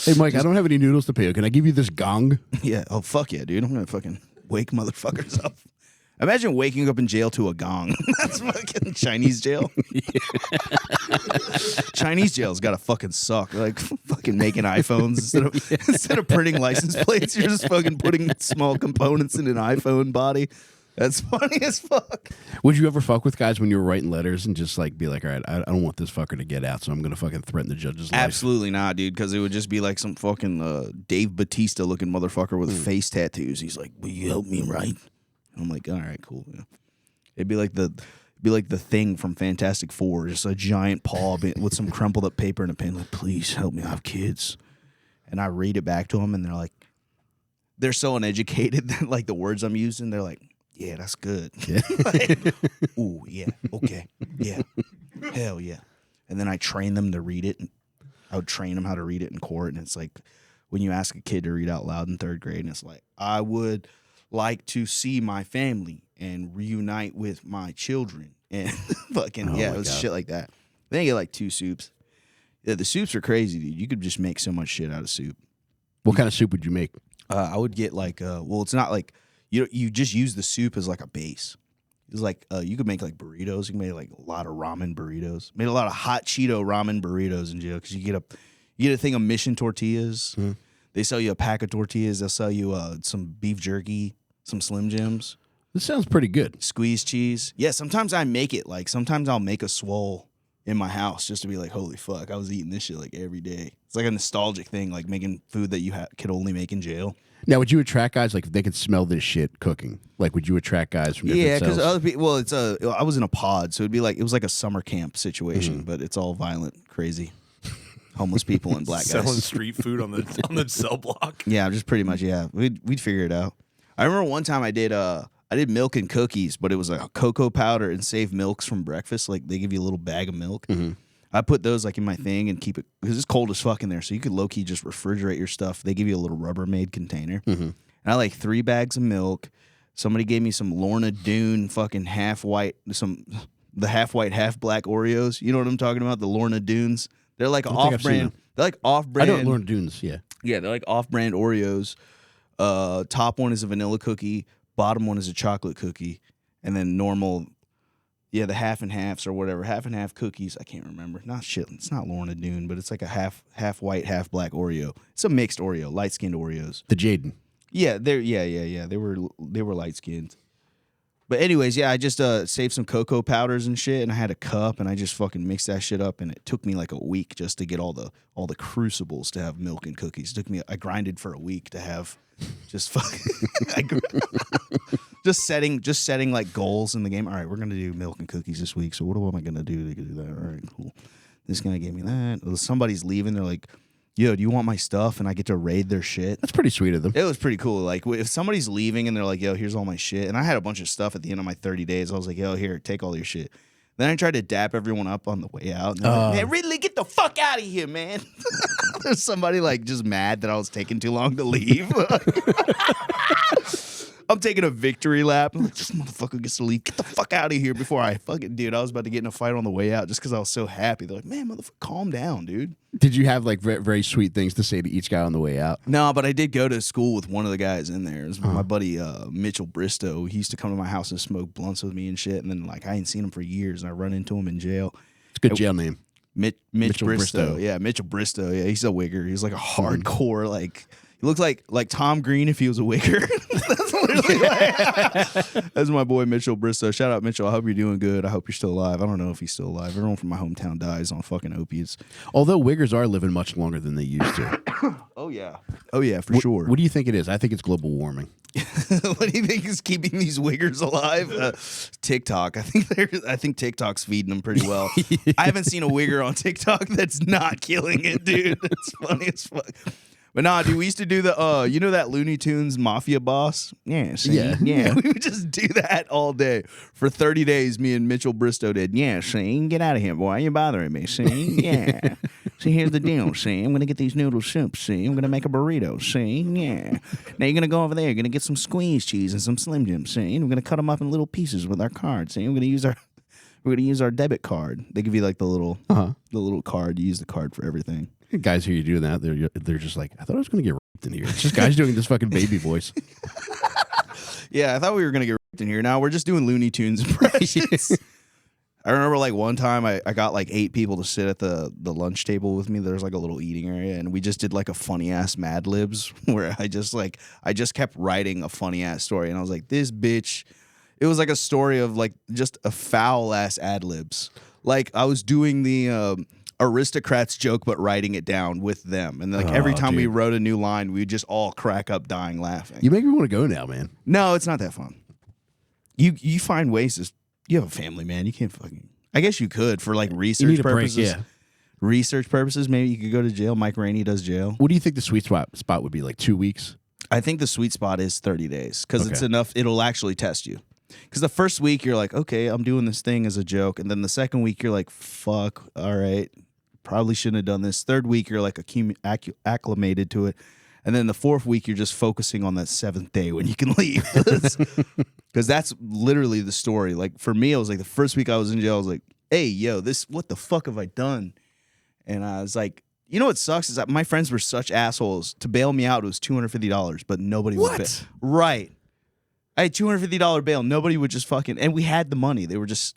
Hey, Mike, I don't have any noodles to pay you. Can I give you this gong? yeah. Oh fuck yeah, dude! I'm gonna fucking wake motherfuckers up. Imagine waking up in jail to a gong. That's fucking Chinese jail. Chinese jail's gotta fucking suck. They're like fucking making iPhones instead of printing license plates. You're just fucking putting small components in an iPhone body. That's funny as fuck. Would you ever fuck with guys when you were writing letters and just like be like, all right, I don't want this fucker to get out, so I'm gonna fucking threaten the judge's life? Absolutely not, dude. Because it would just be like some fucking Dave Bautista looking motherfucker with face tattoos. He's like, "Will you help me write?" I'm like, all right, cool. Yeah. It'd be like the Thing from Fantastic Four, just a giant paw with some crumpled up paper and a pen. Like, please help me. I have kids, and I read it back to them, and they're so uneducated that like the words I'm using, they're like, yeah, that's good. Yeah. Like, ooh, yeah, okay, yeah, hell yeah. And then I train them to read it. And I would train them how to read it in court, and it's like when you ask a kid to read out loud in 3rd grade, and it's like, I would like to see my family and reunite with my children. And fucking, it was shit like that. Then you get like 2 soups. Yeah, the soups are crazy, dude. You could just make so much shit out of soup. What kind of soup would you make? I would get like, it's not like, you just use the soup as like a base. It's like, you could make like burritos. You can make like a lot of ramen burritos. Made a lot of hot Cheeto ramen burritos in jail because you get a thing of Mission tortillas. Mm. They sell you a pack of tortillas. They'll sell you some beef jerky, some Slim Jims. This sounds pretty good. Squeezed cheese. Yeah, sometimes I make it. Like, sometimes I'll make a swole in my house just to be like, holy fuck, I was eating this shit like every day. It's like a nostalgic thing, like making food that you could only make in jail. Now, would you attract guys, like, if they could smell this shit cooking? Like, would you attract guys from different because cells? other people, I was in a pod, so it was like a summer camp situation, but it's all violent, crazy. Homeless people and black Selling guys. street food on the cell block. Yeah, just pretty much, yeah. We'd figure it out. I remember one time I did milk and cookies, but it was like a cocoa powder and save milks from breakfast. Like, they give you a little bag of milk. Mm-hmm. I put those like in my thing and keep it because it's cold as fuck in there. So you could low key just refrigerate your stuff. They give you a little Rubbermaid container. Mm-hmm. And I like 3 bags of milk. Somebody gave me some Lorna Doone fucking half white, the half white, half black Oreos. You know what I'm talking about? The Lorna Doones. They're like off brand. They're like off brand. I know Lorna Doones, yeah. Yeah, they're like off brand Oreos. Top one is a vanilla cookie. Bottom one is a chocolate cookie. And then normal. Yeah, the half and halves or whatever. Half and half cookies. I can't remember. Not shit. It's not Lorna Doone, but it's like a half white, half black Oreo. It's a mixed Oreo, light skinned Oreos. The Jaden. Yeah, They were light skinned. But anyways, yeah, I just saved some cocoa powders and shit, and I had a cup, and I just fucking mixed that shit up, and it took me like a week just to get all the crucibles to have milk and cookies. I grinded for a week to have just fucking just setting like goals in the game. All right, we're gonna do milk and cookies this week. So what am I gonna do to do that? All right, cool. This guy gave me that. Somebody's leaving. They're like, yo, do you want my stuff? And I get to raid their shit. That's pretty sweet of them. It was pretty cool. Like, if somebody's leaving and they're like, yo, here's all my shit. And I had a bunch of stuff at the end of my 30 days. I was like, yo, here, take all your shit. Then I tried to dap everyone up on the way out. And they're like, man, Ridley, get the fuck out of here, man. There's somebody, like, just mad that I was taking too long to leave. I'm taking a victory lap. I'm like, this motherfucker gets to leave. Get the fuck out of here before I fucking, dude. I was about to get in a fight on the way out just because I was so happy. They're like, man, motherfucker, calm down, dude. Did you have like very sweet things to say to each guy on the way out? No, but I did go to school with one of the guys in there. It was my buddy Mitchell Bristow. He used to come to my house and smoke blunts with me and shit. And then like I ain't seen him for years, and I run into him in jail. It's a good jail name. Mitchell Bristow. Yeah, Mitchell Bristow. Yeah, he's a wigger. He's like a hardcore like. He looks like Tom Green if he was a wigger. That's literally That's my boy Mitchell Bristow. Shout out Mitchell. I hope you're doing good. I hope you're still alive. I don't know if he's still alive. Everyone from my hometown dies on fucking opiates. Although wiggers are living much longer than they used to. Oh yeah, for sure. What do you think it is? I think it's global warming. What do you think is keeping these wiggers alive? TikTok. I think TikTok's feeding them pretty well. I haven't seen a wigger on TikTok that's not killing it, dude. It's funny as fuck. But nah, dude, we used to do the, you know that Looney Tunes Mafia boss? Yeah, see? Yeah. We would just do that all day. For 30 days, me and Mitchell Bristow did. Yeah, see? Get out of here, boy. You're bothering me, see? Yeah. See, here's the deal, see? I'm going to get these noodle soup, see? I'm going to make a burrito, see? Yeah. Now you're going to go over there. You're going to get some squeeze cheese and some Slim Jim, see? And we're going to cut them up in little pieces with our card, see? We're going to use our debit card. They give you like the little card. You use the card for everything. Guys hear you do that, they're just like, I thought I was going to get raped in here. It's just guys doing this fucking baby voice. Yeah, I thought we were going to get raped in here. Now we're just doing Looney Tunes impressions. I remember like one time I got like 8 people to sit at the lunch table with me. There's like a little eating area, and we just did like a funny ass Mad Libs where I just kept writing a funny ass story, and I was like, this bitch. It was like a story of like just a foul ass ad libs. Like I was doing the aristocrats joke, but writing it down with them, and like every time we wrote a new line, we would just all crack up, dying laughing. You make me want to go now, man. No, it's not that fun. You find ways to. You have a family, man. You can't fucking. I guess you could for like research purposes. Break, yeah. Research purposes, maybe you could go to jail. Mike Rainey does jail. What do you think the sweet spot would be? Like 2 weeks? I think the sweet spot is 30 days because it's enough. It'll actually test you. Because the first week you're like, okay, I'm doing this thing as a joke, and then the second week you're like, fuck, all right, probably shouldn't have done this. Third week you're like acclimated to it, and then the fourth week you're just focusing on that 7th day when you can leave. Because that's literally the story. Like for me, I was like the first week I was in jail, I was like, hey, yo, what the fuck have I done? And I was like, you know what sucks is that my friends were such assholes. To bail me out, it was $250, but nobody would bail. Right. I had $250 bail. Nobody would just fucking, and we had the money. They were just,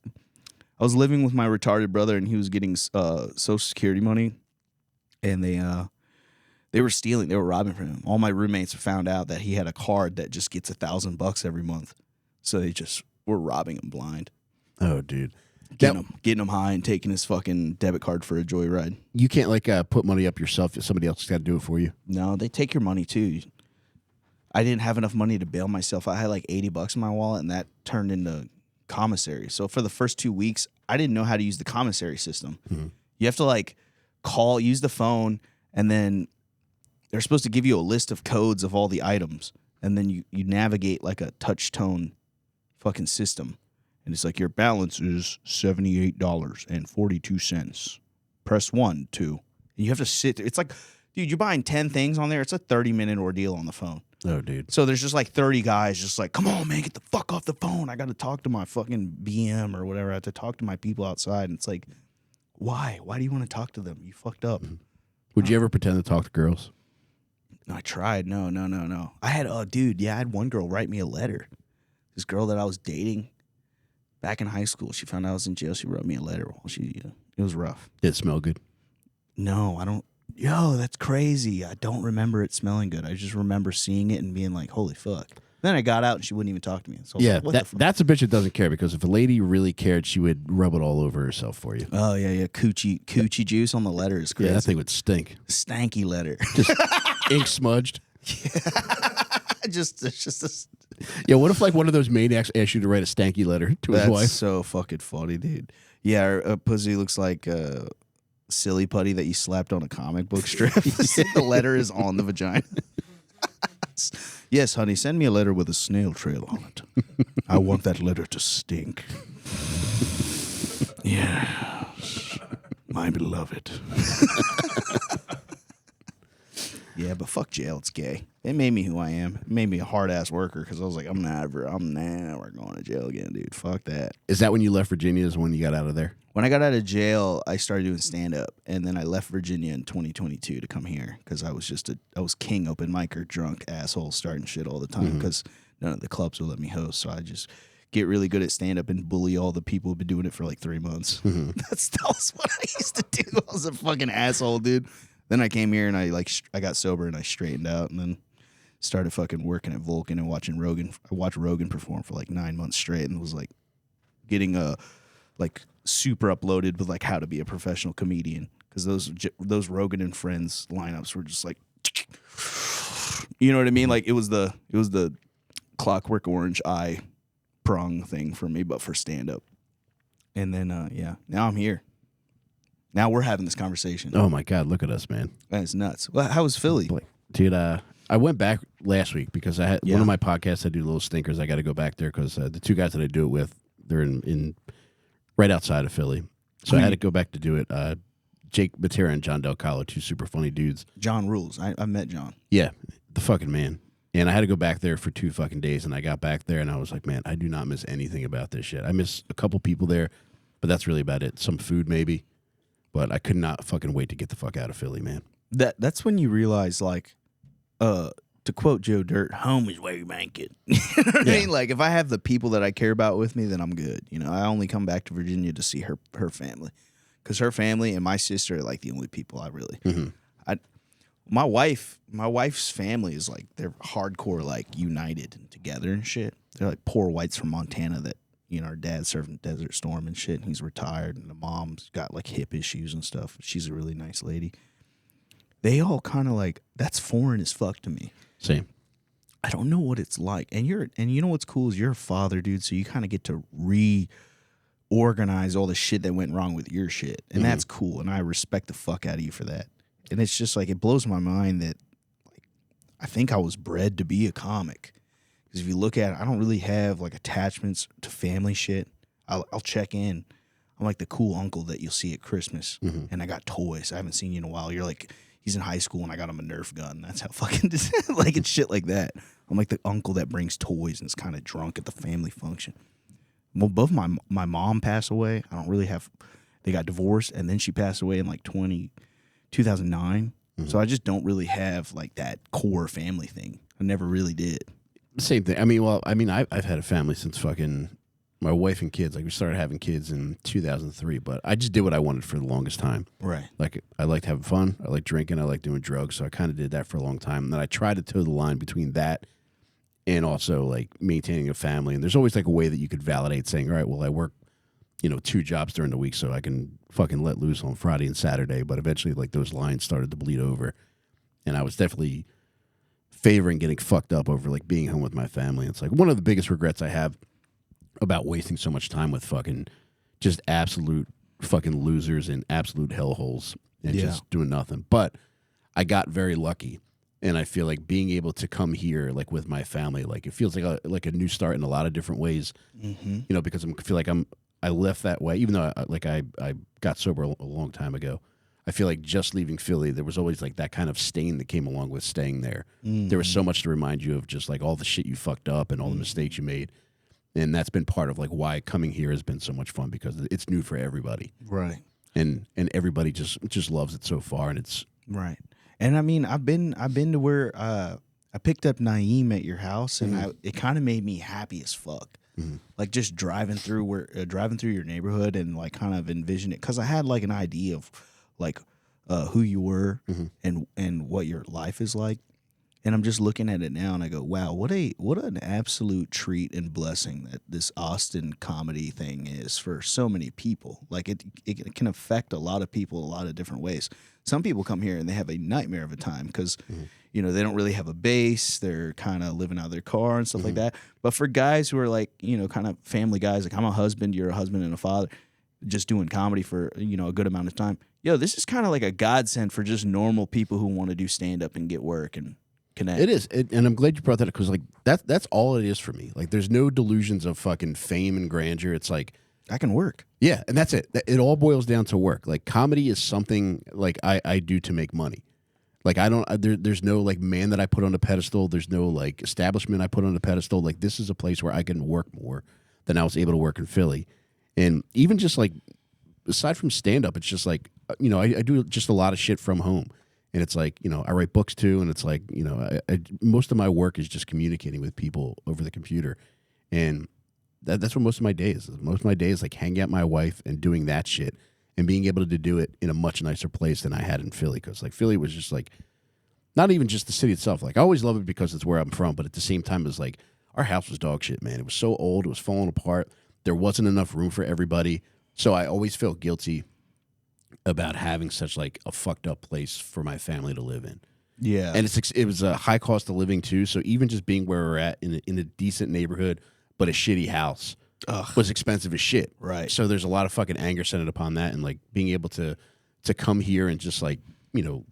I was living with my retarded brother, and he was getting Social Security money, and they were stealing. They were robbing from him. All my roommates found out that he had a card that just gets $1,000 every month, so they just were robbing him blind. Oh, dude, getting him high and taking his fucking debit card for a joyride. You can't like put money up yourself. Somebody else has got to do it for you. No, they take your money too. I didn't have enough money to bail myself. I had like $80 in my wallet, and that turned into commissary. So for the first 2 weeks, I didn't know how to use the commissary system. Mm-hmm. You have to like use the phone, and then they're supposed to give you a list of codes of all the items, and then you navigate like a touch tone fucking system. And it's like, your balance is $78.42. Press 1, 2. And you have to sit there. It's like, dude, you're buying 10 things on there. It's a 30-minute ordeal on the phone. Oh, dude. So there's just like 30 guys just like, come on, man, get the fuck off the phone. I got to talk to my fucking BM or whatever. I have to talk to my people outside. And it's like, why? Why do you want to talk to them? You fucked up. Would you ever pretend to talk to girls? No, I tried. No. I had, I had one girl write me a letter. This girl that I was dating back in high school, she found out I was in jail. She wrote me a letter. Well, it was rough. Did it smell good? No, I don't. Yo, that's crazy. I don't remember it smelling good. I just remember seeing it and being like, holy fuck. Then I got out and she wouldn't even talk to me. So Yeah, like, what the fuck? that's a bitch that doesn't care, because if a lady really cared, she would rub it all over herself for you. Oh, yeah. Coochie juice on the letter is crazy. Yeah, that thing would stink. Stanky letter. Just ink smudged. It's just a... Yeah, what if like one of those maniacs asked you to write a stanky letter to his That's wife? so fucking funny, dude. Yeah, her pussy looks like silly putty that you slapped on a comic book strip. The letter is on the vagina. Yes, honey, send me a letter with a snail trail on it. I want that letter to stink. Yeah, my beloved. Yeah, but fuck jail. It's gay. It made me who I am. It made me a hard ass worker because I was like, I'm never going to jail again, dude. Fuck that. Is that when you left Virginia? Is when you got out of there? When I got out of jail, I started doing stand up, and then I left Virginia in 2022 to come here because I was king open micer, drunk asshole, starting shit all the time because none of the clubs would let me host. So I just get really good at stand up and bully all the people who've been doing it for like 3 months. That was what I used to do. I was a fucking asshole, dude. Then I came here and I got sober and I straightened out and then started fucking working at Vulcan and watching Rogan. I watched Rogan perform for like 9 months straight and was like getting like super uploaded with like how to be a professional comedian because those Rogan and Friends lineups were just like, you know what I mean? Like it was the Clockwork Orange eye prong thing for me, but for stand up. And then now I'm here. Now we're having this conversation. Oh my God, look at us, man. That's nuts. Well, how was Philly? Dude, I went back last week because I had one of my podcasts. I do little stinkers. I got to go back there because the two guys that I do it with, they're in right outside of Philly. So I had to go back to do it. Jake Matera and John Del Calo, two super funny dudes. John rules. I met John. Yeah, the fucking man. And I had to go back there for 2 fucking days, and I got back there, and I was like, man, I do not miss anything about this shit. I miss a couple people there, but that's really about it. Some food, maybe. But I could not fucking wait to get the fuck out of Philly, man. That's when you realize, like, to quote Joe Dirt, home is where you make it. You know what I mean? Like, if I have the people that I care about with me, then I'm good. You know, I only come back to Virginia to see her family. Because her family and my sister are, like, the only people I really... My wife's family is, like, they're hardcore, like, united and together and shit. They're, like, poor whites from Montana that... You know, our dad served in Desert Storm and shit, and he's retired, and the mom's got, like, hip issues and stuff. She's a really nice lady. They all kind of, like, that's foreign as fuck to me. Same. I don't know what it's like. And you know what's cool is you're a father, dude, so you kind of get to reorganize all the shit that went wrong with your shit. And that's cool, and I respect the fuck out of you for that. And it's just, like, it blows my mind that, like, I think I was bred to be a comic. Because if you look at it, I don't really have, like, attachments to family shit. I'll check in. I'm like the cool uncle that you'll see at Christmas. And I got toys. I haven't seen you in a while. You're like, he's in high school and I got him a Nerf gun. That's how fucking, like, it's shit like that. I'm like the uncle that brings toys and is kind of drunk at the family function. Well, both my mom passed away. I don't really have, they got divorced and then she passed away in like 2009. So I just don't really have, like, that core family thing. I never really did. Same thing. I've had a family since fucking my wife and kids. Like, we started having kids in 2003, but I just did what I wanted for the longest time. Right. Like, I liked having fun. I liked drinking. I liked doing drugs. So I kind of did that for a long time. And then I tried to toe the line between that and also, like, maintaining a family. And there's always, like, a way that you could validate saying, all right, well, I work, 2 jobs during the week so I can fucking let loose on Friday and Saturday. But eventually, like, those lines started to bleed over. And I was definitely favoring getting fucked up over, like, being home with my family. It's like one of the biggest regrets I have about wasting so much time with fucking just absolute fucking losers and absolute hellholes and just doing nothing. But I got very lucky, and I feel like being able to come here, like, with my family, like, it feels like a new start in a lot of different ways. Because I feel like I left that way, even though I got sober a long time ago. I feel like just leaving Philly, there was always like that kind of stain that came along with staying there. There was so much to remind you of just like all the shit you fucked up and all the mistakes you made. And that's been part of like why coming here has been so much fun, because it's new for everybody. Right. And everybody just loves it so far, and it's right. And I mean, I've been to where I picked up Naeem at your house, and it kind of made me happy as fuck. Like just driving through your neighborhood and like kind of envision it, because I had like an idea of like who you were and what your life is like. And I'm just looking at it now and I go, wow, what an absolute treat and blessing that this Austin comedy thing is for so many people. Like it can affect a lot of people a lot of different ways. Some people come here and they have a nightmare of a time because, you know, they don't really have a base. They're kind of living out of their car and stuff like that. But for guys who are like, you know, kind of family guys, like I'm a husband, you're a husband and a father, just doing comedy for, you know, a good amount of time. Yo, this is kind of like a godsend for just normal people who want to do stand-up and get work and connect. It is. And I'm glad you brought that up, because like that's all it is for me. Like there's no delusions of fucking fame and grandeur. It's like, I can work. Yeah, and that's it. It all boils down to work. Like comedy is something like I do to make money. Like I don't. There's no like man that I put on a pedestal. There's no like establishment I put on a pedestal. Like this is a place where I can work more than I was able to work in Philly. And even just like aside from stand up, it's just like, you know, I do just a lot of shit from home. And it's like, you know, I write books too, and it's like, you know, most of my work is just communicating with people over the computer, and that's what most of my day is. Most of my day is like hanging out with my wife and doing that shit, and being able to do it in a much nicer place than I had in Philly, because like Philly was just like, not even just the city itself. Like I always love it because it's where I'm from, but at the same time, it was like our house was dog shit, man. It was so old, it was falling apart. There wasn't enough room for everybody, so I always felt guilty about having such like a fucked up place for my family to live in. Yeah. And it was a high cost of living too. So even just being where we're at in a decent neighborhood, but a shitty house was expensive as shit. Right. So there's a lot of fucking anger centered upon that. And like being able to come here and just like, you know,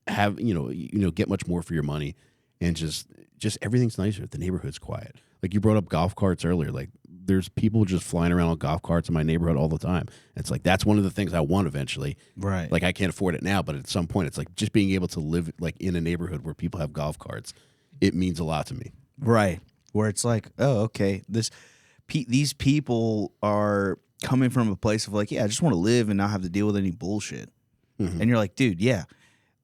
have, you know, get much more for your money, and just everything's nicer. The neighborhood's quiet. Like you brought up golf carts earlier. Like there's people just flying around on golf carts in my neighborhood all the time. It's like, that's one of the things I want eventually. Right. Like I can't afford it now, but at some point it's like just being able to live like in a neighborhood where people have golf carts, it means a lot to me. Right. Where it's like, oh, okay, these people are coming from a place of like, yeah, I just want to live and not have to deal with any bullshit. And you're like, dude, yeah.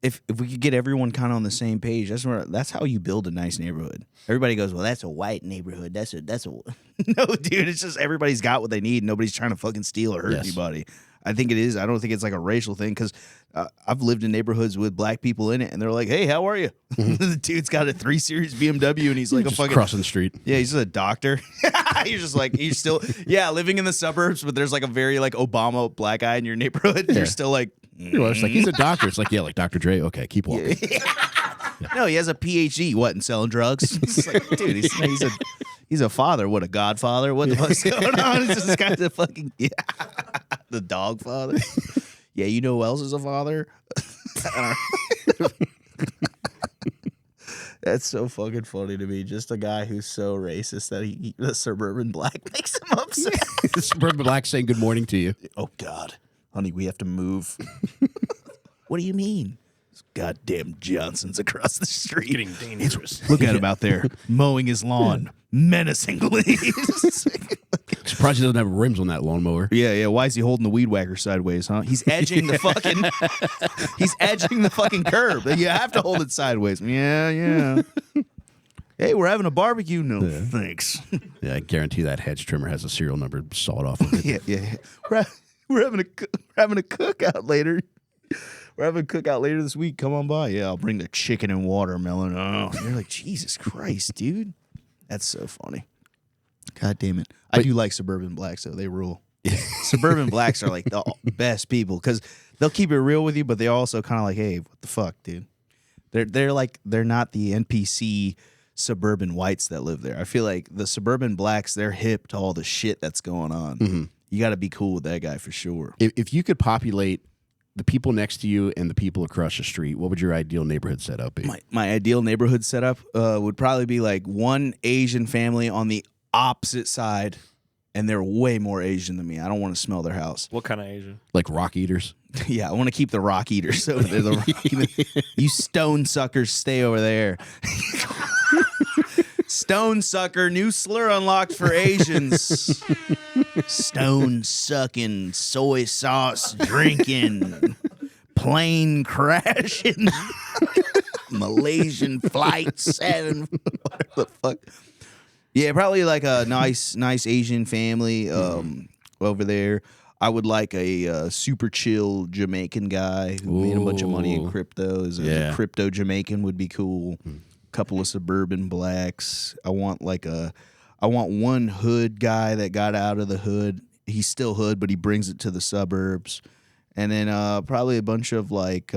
If we could get everyone kind of on the same page, that's how you build a nice neighborhood. Everybody goes, well, that's a white neighborhood. That's a no, dude. It's just everybody's got what they need. Nobody's trying to fucking steal or hurt anybody. I think it is. I don't think it's like a racial thing, because I've lived in neighborhoods with black people in it, and they're like, hey, how are you? The dude's got a 3 Series BMW, and he's like just a fucking crossing the street. Yeah, he's just a doctor. You're just like, you're still living in the suburbs, but there's like a very like Obama black guy in your neighborhood. And you're still like, it's like, he's a doctor. It's like, yeah, like Dr. Dre. Okay, keep walking. No, he has a PhD. What, in selling drugs? It's like, dude, he's a father. What, a godfather? What the fuck's going on? It's just kind of fucking the dog father. Yeah, you know who else is a father? That's so fucking funny to me. Just a guy who's so racist that the suburban black makes him upset. Suburban black saying good morning to you. Oh God, honey, we have to move. What do you mean? Goddamn Johnson's across the street. Getting dangerous. Look at him out there mowing his lawn menacingly. Surprised he doesn't have rims on that lawnmower. Yeah. Why is he holding the weed whacker sideways, huh? He's edging the fucking he's edging the fucking curb. You have to hold it sideways. Yeah. Hey, we're having a barbecue. No, thanks. Yeah, I guarantee that hedge trimmer has a serial number sawed off of it. Yeah. We're having a cookout later. We're having a cookout later this week. Come on by. Yeah, I'll bring the chicken and watermelon. Oh, you're like, Jesus Christ, dude. That's so funny. God damn it. I do like suburban blacks, though. They rule. Suburban blacks are like the best people, because they'll keep it real with you, but they're also kind of like, hey, what the fuck, dude? They're not the NPC suburban whites that live there. I feel like the suburban blacks, they're hip to all the shit that's going on. You got to be cool with that guy for sure. If you could populate the people next to you and the people across the street, what would your ideal neighborhood setup be? My ideal neighborhood setup would probably be like one Asian family on the opposite side and they're way more Asian than me. I don't want to smell their house. What kind of Asian? Like rock eaters. Yeah, I want to keep the rock eaters over there. You stone suckers, stay over there. Stone sucker, new slur unlocked for Asians. Stone sucking, soy sauce drinking, plane crashing, Malaysian flight 7. What the fuck? Yeah, probably like a nice Asian family over there. I would like a super chill Jamaican guy who made a bunch of money in crypto. A crypto Jamaican would be cool. Couple of suburban blacks. I want one hood guy that got out of the hood. He's still hood, but he brings it to the suburbs. And then probably a bunch of like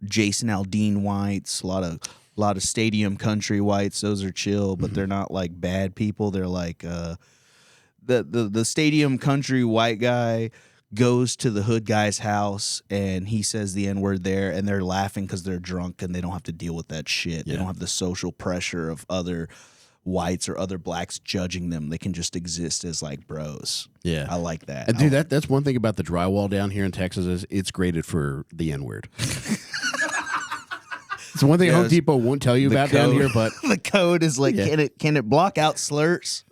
Jason Aldean whites, a lot of stadium country whites. Those are chill, but they're not like bad people. They're like the stadium country white guy goes to the hood guy's house and he says the N-word there, and they're laughing because they're drunk and they don't have to deal with that shit. Yeah. They don't have the social pressure of other whites or other blacks judging them. They can just exist as like bros. Yeah. I like that. And dude, that's one thing about the drywall down here in Texas is it's graded for the N-word. It's one thing Home Depot won't tell you about down here, but the code is like, can it block out slurs?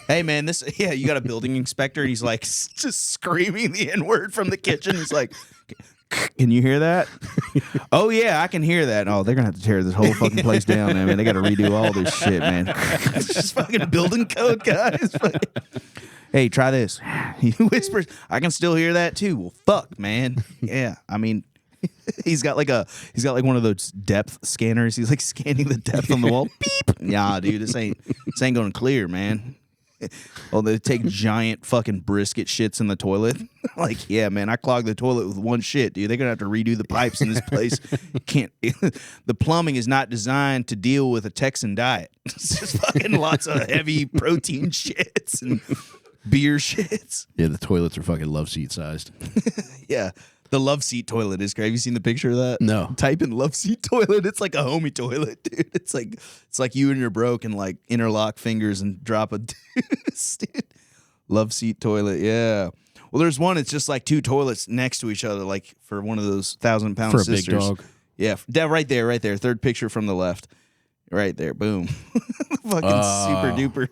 Hey man, you got a building inspector and he's like just screaming the N-word from the kitchen. He's like, can you hear that? Oh yeah, I can hear that. Oh, they're gonna have to tear this whole fucking place down, man. They gotta redo all this shit, man. It's just fucking building code, guys. Hey, try this. He whispers, I can still hear that too. Well, fuck, man. Yeah, I mean, he's got like one of those depth scanners. He's like scanning the depth on the wall. Beep. Nah, dude, this ain't going clear, man. Oh, they take giant fucking brisket shits in the toilet. Like, yeah, man, I clogged the toilet with one shit, dude. They're gonna have to redo the pipes in this place. Can't. The plumbing is not designed to deal with a Texan diet. It's just fucking lots of heavy protein shits and beer shits. Yeah, the toilets are fucking love seat sized. Yeah. The love seat toilet is great. Have you seen the picture of that? No. Type in love seat toilet. It's like a homie toilet, dude. It's like you and your bro can like interlock fingers and drop a deuce, dude. Love seat toilet, yeah. Well, there's one. It's just like two toilets next to each other, like for one of those 1,000-pound for sisters. A big dog. Yeah, right there. Third picture from the left. Right there. Boom. Fucking super duper.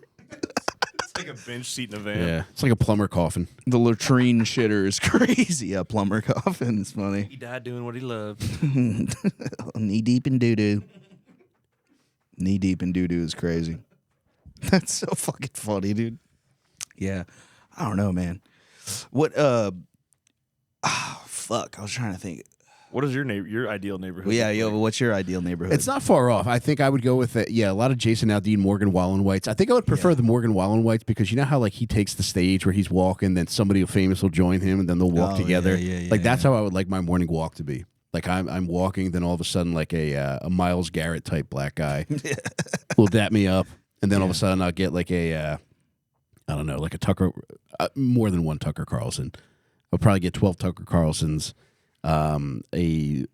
Like a bench seat in a van. Yeah, it's like a plumber coffin. The latrine shitter is crazy. A plumber coffin is funny. He died doing what he loved. Knee deep in doo doo. Knee deep in doo doo is crazy. That's so fucking funny, dude. Yeah, I don't know, man. What? Fuck. I was trying to think. What is your ideal neighborhood? Well, yeah, yo. What's your ideal neighborhood? It's not far off. I think I would go with a lot of Jason Aldean, Morgan Wallen Whites. I think I would prefer the Morgan Wallen Whites because you know how like he takes the stage where he's walking, then somebody famous will join him, and then they'll walk together. Like that's how I would like my morning walk to be. Like I'm walking, then all of a sudden like a Myles Garrett type black guy will dap me up, and then all of a sudden I'll get like I don't know, like a Tucker, more than one Tucker Carlson. I'll probably get 12 Tucker Carlsons. A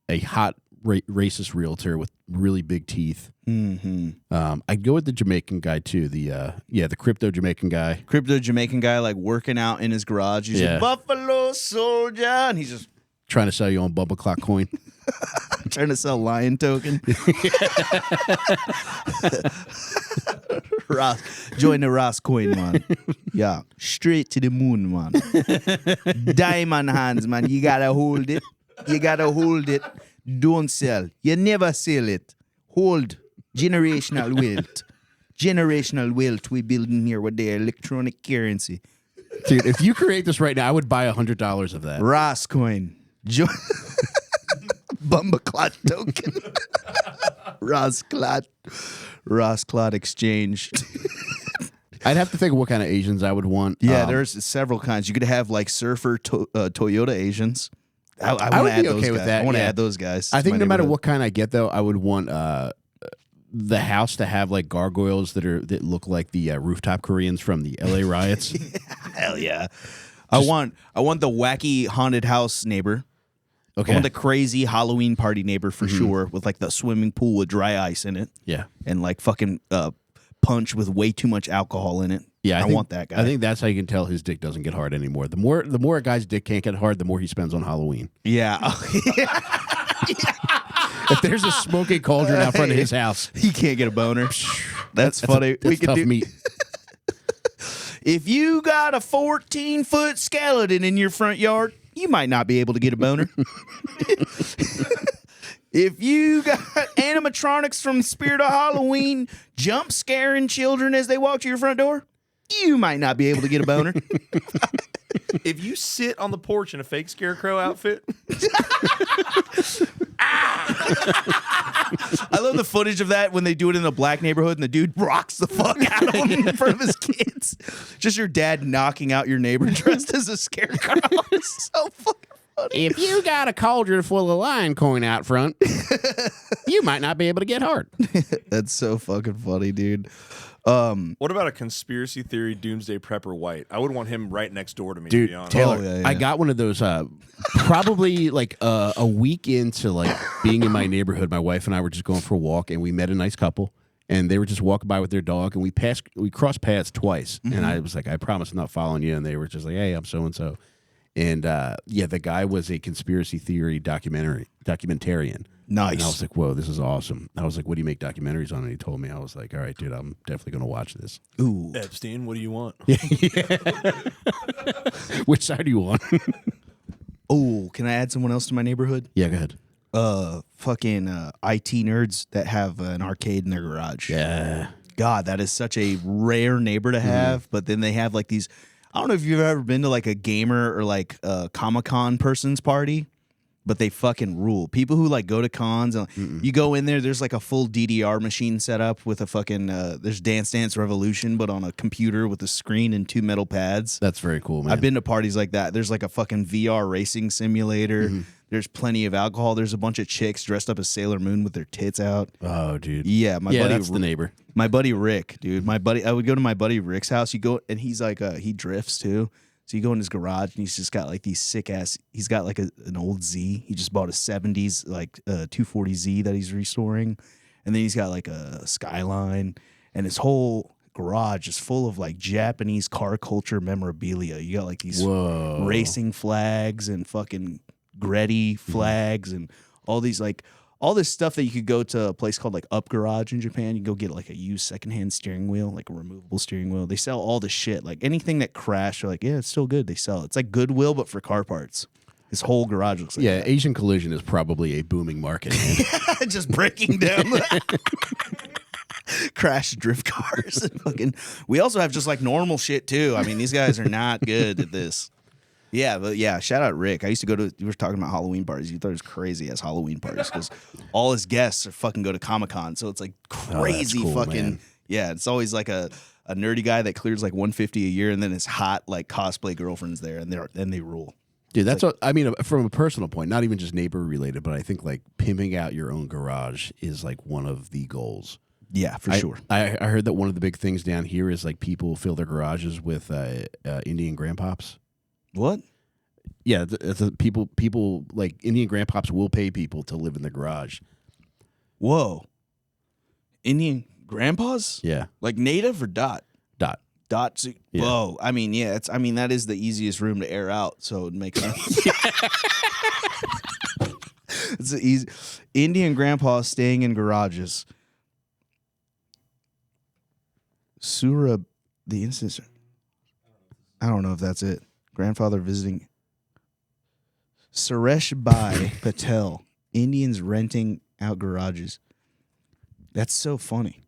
hot racist realtor with really big teeth. Mm-hmm. I'd go with the Jamaican guy too. The crypto Jamaican guy. Crypto Jamaican guy, like working out in his garage. He's a Buffalo Soldier, and he's just trying to sell you on Bubba Clock coin. Trying to sell lion token. Ross, join the Ross coin, man. Yeah, straight to the moon, man. Diamond hands, man. You gotta hold it. Don't sell. You never sell it. Hold. Generational wealth. Generational wealth we building here with their electronic currency. Dude, if you create this right now, I would buy $100 of that. Ross coin. Bumba Clot token. Ross Clot exchange. I'd have to think of what kind of Asians I would want. Yeah, there's several kinds. You could have like surfer Toyota Asians. I would want to add be those okay guys. with that. I want to add those guys. I think no matter what kind I get, though, I would want the house to have like gargoyles that look like the rooftop Koreans from the LA riots. Hell yeah! I want the wacky haunted house neighbor. Okay. I want the crazy Halloween party neighbor for sure, with like the swimming pool with dry ice in it. Yeah. And like fucking punch with way too much alcohol in it. Yeah, I want that guy. I think that's how you can tell his dick doesn't get hard anymore. The more a guy's dick can't get hard, the more he spends on Halloween. Yeah. If there's a smoking cauldron out front of his house, He can't get a boner. That's funny. That's tough meat. If you got a 14-foot skeleton in your front yard, you might not be able to get a boner. If you got animatronics from Spirit of Halloween jump scaring children as they walk to your front door, you might not be able to get a boner. If you sit on the porch in a fake scarecrow outfit, I love the footage of that when they do it in a black neighborhood and the dude rocks the fuck out of him in front of his kids. Just your dad knocking out your neighbor dressed as a scarecrow. It's so fucking funny. If you got a cauldron full of lion coin out front, you might not be able to get hard. That's so fucking funny, dude. what about a conspiracy theory doomsday prepper white? I would want him right next door to me, to Dude, be honest. Taylor, Oh, yeah. I got one of those probably like a week into like being in my neighborhood. My wife and I were just going for a walk, and we met a nice couple, and they were just walking by with their dog, and we crossed paths twice, and I was like, I promise I'm not following you, and they were just like, hey, I'm so and so, and the guy was a conspiracy theory documentarian. Nice. And I was like, whoa, this is awesome. I was like, what do you make documentaries on? And he told me. I was like, all right, dude, I'm definitely going to watch this. Ooh. Epstein, what do you want? Which side do you want? Oh, can I add someone else to my neighborhood? Yeah, go ahead. Fucking IT nerds that have an arcade in their garage. Yeah. God, that is such a rare neighbor to have. But then they have like these. I don't know if you've ever been to like a gamer or like a Comic-Con person's party, but they fucking rule. People who like go to cons, and you go in there, there's like a full DDR machine set up with a fucking, there's Dance Dance Revolution, but on a computer with a screen and 2 metal pads. That's very cool, man. I've been to parties like that. There's like a fucking VR racing simulator. There's plenty of alcohol. There's a bunch of chicks dressed up as Sailor Moon with their tits out. Oh, dude. Yeah, my buddy. That's the neighbor. My buddy Rick, dude. I would go to my buddy Rick's house. You go, and he's like, he drifts too. So you go in his garage, and he's just got like these sick ass. He's got like an old Z. He just bought a '70s like 240Z that he's restoring, and then he's got like a Skyline, and his whole garage is full of like Japanese car culture memorabilia. You got like these racing flags and fucking Gretty flags and all these like. All this stuff that you could go to a place called like Up Garage in Japan. You go get like a used secondhand steering wheel, like a removable steering wheel. They sell all the shit. Like anything that crashed, they're like, yeah, it's still good. They sell it. It's like Goodwill, but for car parts. His whole garage looks like that. Asian Collision is probably a booming market. Just breaking down crash drift cars. And fucking. We also have just like normal shit too. I mean, these guys are not good at this. Yeah, but yeah, shout out Rick. I used to go to, you were talking about Halloween parties. You thought it was crazy as Halloween parties because all his guests are fucking go to Comic-Con. So it's like crazy cool, fucking, man. Yeah, it's always like a nerdy guy that clears like $150 a year and then his hot like cosplay girlfriend's there and they rule. Dude, that's what I mean from a personal point, not even just neighbor related, but I think like pimping out your own garage is like one of the goals. Yeah, for sure. I heard that one of the big things down here is like people fill their garages with Indian grandpops. What? Yeah, people like Indian grandpops will pay people to live in the garage. Whoa. Indian grandpas? Yeah. Like native or dot? Dot. Dot. So, Yeah. Whoa. I mean, yeah, that is the easiest room to air out, so it makes sense. It's the easy. Indian grandpas staying in garages. Surah, the instance. I don't know if that's it. Grandfather visiting. Suresh Bhai Patel. Indians renting out garages. That's so funny.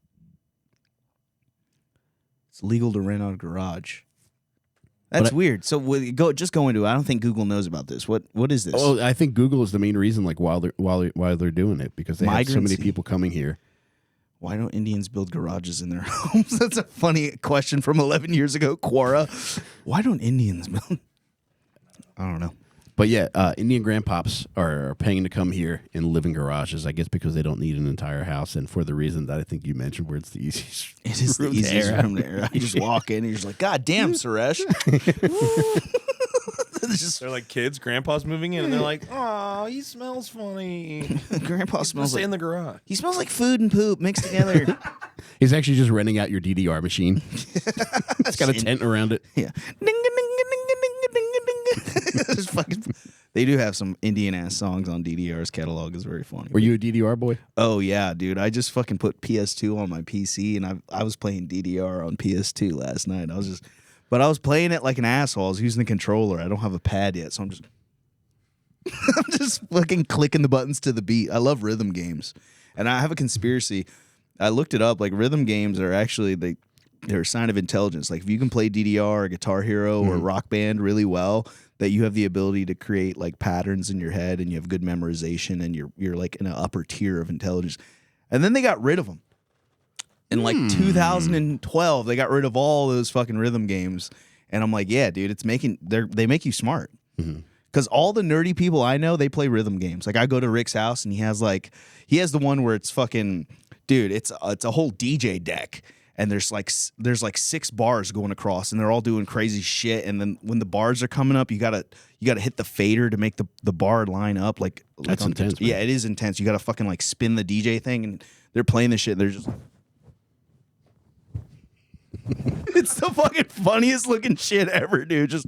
It's legal to rent out a garage. That's weird. So just go into it. I don't think Google knows about this. What is this? Oh, I think Google is the main reason, like why they're doing it, because they have so many people coming here. Why don't Indians build garages in their homes? That's a funny question from 11 years ago, Quora. Why don't Indians build? I don't know. But yeah, Indian grandpops are paying to come here and live in garages, I guess because they don't need an entire house, and for the reason that I think you mentioned, where it's the easiest. It is the easiest room to air out. You just walk in and you're just like, God damn, Suresh. They're like kids, grandpa's moving in, and they're like, "Aw, he smells funny. Grandpa smells Stay like in the garage. he smells like food and poop mixed together. He's actually just renting out your DDR machine. It's got a tent around it. Yeah. Just fucking, they do have some Indian ass songs on DDR's catalog. Is very funny. Were you a DDR boy? Oh yeah, dude. I just fucking put PS2 on my PC and I was playing DDR on PS2 last night. I was playing it like an asshole. I was using the controller. I don't have a pad yet, so I'm just fucking clicking the buttons to the beat. I love rhythm games. And I have a conspiracy. I looked it up. Like rhythm games are actually they're a sign of intelligence. Like if you can play DDR or Guitar Hero or Rock Band really well, that you have the ability to create like patterns in your head and you have good memorization and you're like in an upper tier of intelligence. And then they got rid of them. In like 2012, they got rid of all those fucking rhythm games. And I'm like, yeah, dude, they make you smart. Because all the nerdy people I know, they play rhythm games. Like I go to Rick's house and he has the one where it's fucking, dude, it's a whole DJ deck. And there's like 6 bars going across, and they're all doing crazy shit. And then when the bars are coming up, you gotta hit the fader to make the bar line up. Like That's intense. Man. Yeah, it is intense. You gotta fucking like spin the DJ thing, and they're playing this shit. And they're just, it's the fucking funniest looking shit ever, dude. Just.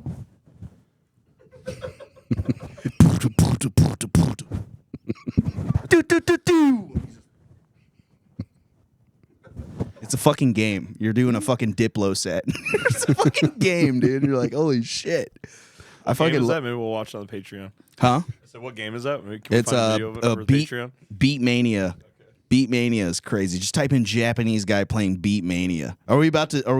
It's a fucking game. You're doing a fucking Diplo set. It's a fucking game, dude. You're like, holy shit. I fucking Game is that? Maybe we'll watch it on the Patreon. Huh? So what game is that? Maybe can we It's find a video of it over Patreon? Beat Mania. Beat Mania is crazy. Just type in Japanese guy playing Beat Mania. Are we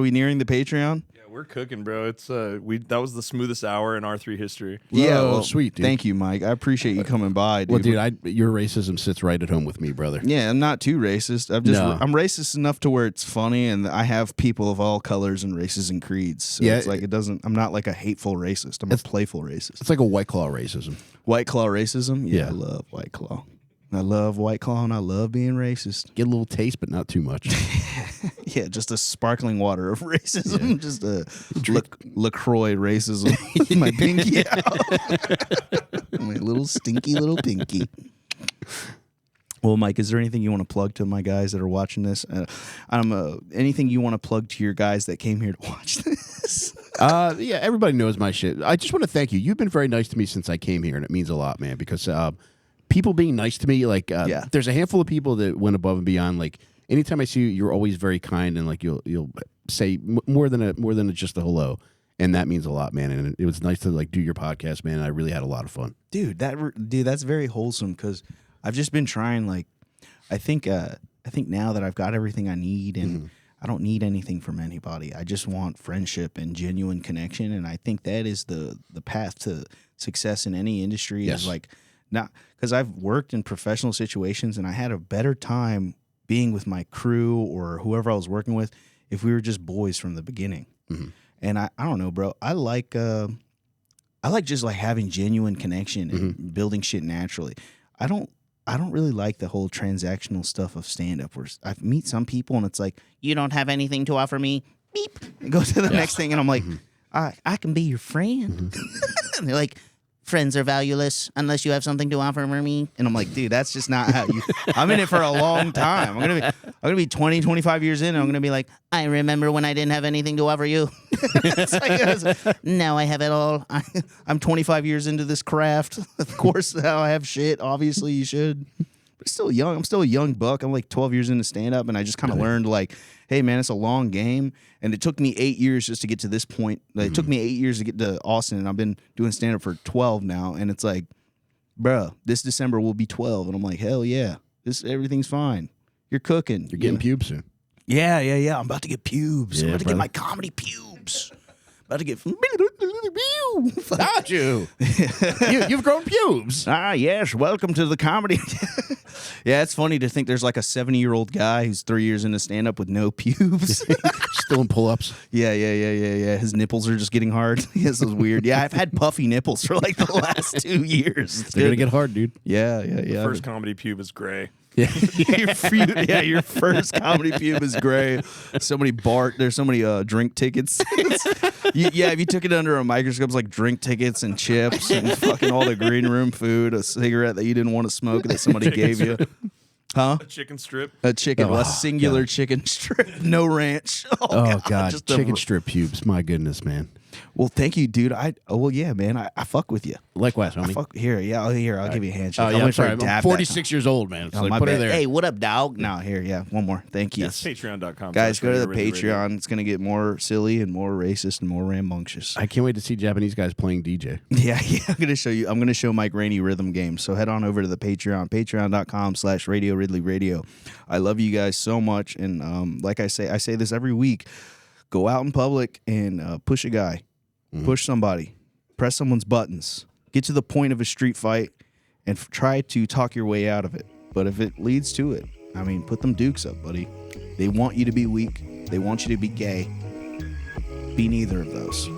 nearing the Patreon? Yeah, we're cooking, bro. It's that was the smoothest hour in R3 history. Yeah, Whoa, sweet, dude. Thank you, Mike. I appreciate you coming by, dude. Well, dude, your racism sits right at home with me, brother. Yeah, I'm not too racist. I'm racist enough to where it's funny, and I have people of all colors and races and creeds. So Yeah, it's like I'm not like a hateful racist. I'm a playful racist. It's like a White Claw racism. White Claw racism? Yeah, Yeah. I love White Claw. I love White Claw, and I love being racist. Get a little taste, but not too much. Yeah, just a sparkling water of racism. Yeah. Just a LaCroix racism. My pinky out. My little stinky little pinky. Well, Mike, is there anything you want to plug to my guys that are watching this? Anything you want to plug to your guys that came here to watch this? Yeah, everybody knows my shit. I just want to thank you. You've been very nice to me since I came here, and it means a lot, man, because people being nice to me, like, there's a handful of people that went above and beyond. Like, anytime I see you, you're always very kind, and like you'll say more than just a hello, and that means a lot, man. And it was nice to like do your podcast, man. I really had a lot of fun, dude. That's very wholesome because I've just been trying. Like, I think now that I've got everything I need, and I don't need anything from anybody. I just want friendship and genuine connection, and I think that is the path to success in any industry. Yes. Is like. Not because I've worked in professional situations and I had a better time being with my crew or whoever I was working with if we were just boys from the beginning. And I don't know, bro. I like just like having genuine connection and building shit naturally. I don't really like the whole transactional stuff of stand up where I meet some people and it's like, you don't have anything to offer me. Beep. And go to the next thing and I'm like, I can be your friend. And they're like, friends are valueless unless you have something to offer me. And I'm like, dude, that's just not how you... I'm in it for a long time. I'm gonna be 20, 25 years in, and I'm going to be like, I remember when I didn't have anything to offer you. Now I have it all. I'm 25 years into this craft. Of course, now I have shit. Obviously, you should. But still young. I'm still a young buck. I'm like 12 years into stand-up, and I just kind of learned, like, hey, man, it's a long game. And it took me 8 years just to get to this point. Like, it took me 8 years to get to Austin, and I've been doing stand-up for 12 now. And it's like, bruh, this December will be 12. And I'm like, hell yeah. Everything's fine. You're cooking. You're getting pubes soon. Yeah. I'm about to get pubes. Yeah, I'm about to brother. get my comedy pubes. About to get... Got you. You've grown pubes. Ah, yes. Welcome to the comedy. Yeah, it's funny to think there's like a 70-year-old guy who's 3 years into stand-up with no pubes. Still in pull-ups. Yeah. His nipples are just getting hard. He has those weird... Yeah, I've had puffy nipples for like the last 2 years. They're going to get hard, dude. Yeah. First comedy pube is gray. Yeah. Your first comedy pube is great. So many there's so many drink tickets. If you took it under a microscope, it's like drink tickets and chips and fucking all the green room food, a cigarette that you didn't want to smoke that somebody gave you. Huh? A chicken strip. A singular chicken strip, no ranch. Oh God, just chicken strip pubes. My goodness, man. Well, thank you, dude. I fuck with you. Likewise, homie. I'll give you a handshake. Oh, yeah, I'm sorry. I'm dap 46 years old, man. So my put her bad. there. Hey, what up, dog? No, here, one more. Thank you. Yes. Patreon.com. Guys, go to the Patreon. It's going to get more silly and more racist and more rambunctious. I can't wait to see Japanese guys playing DJ. Yeah. I'm going to show you. I'm going to show Mike Rainey rhythm games. So head on over to the Patreon, patreon.com/Radio Ridley Radio. I love you guys so much. And like I say this every week. Go out in public and push a guy. Push somebody, press someone's buttons, get to the point of a street fight, and try to talk your way out of it. But if it leads to it, I mean, put them dukes up, buddy. They want you to be weak. They want you to be gay. Be neither of those.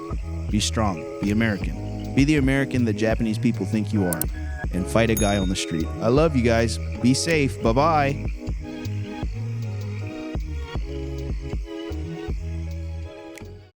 Be strong. Be American. Be the American that Japanese people think you are. And fight a guy on the street. I love you guys. Be safe. Bye-bye.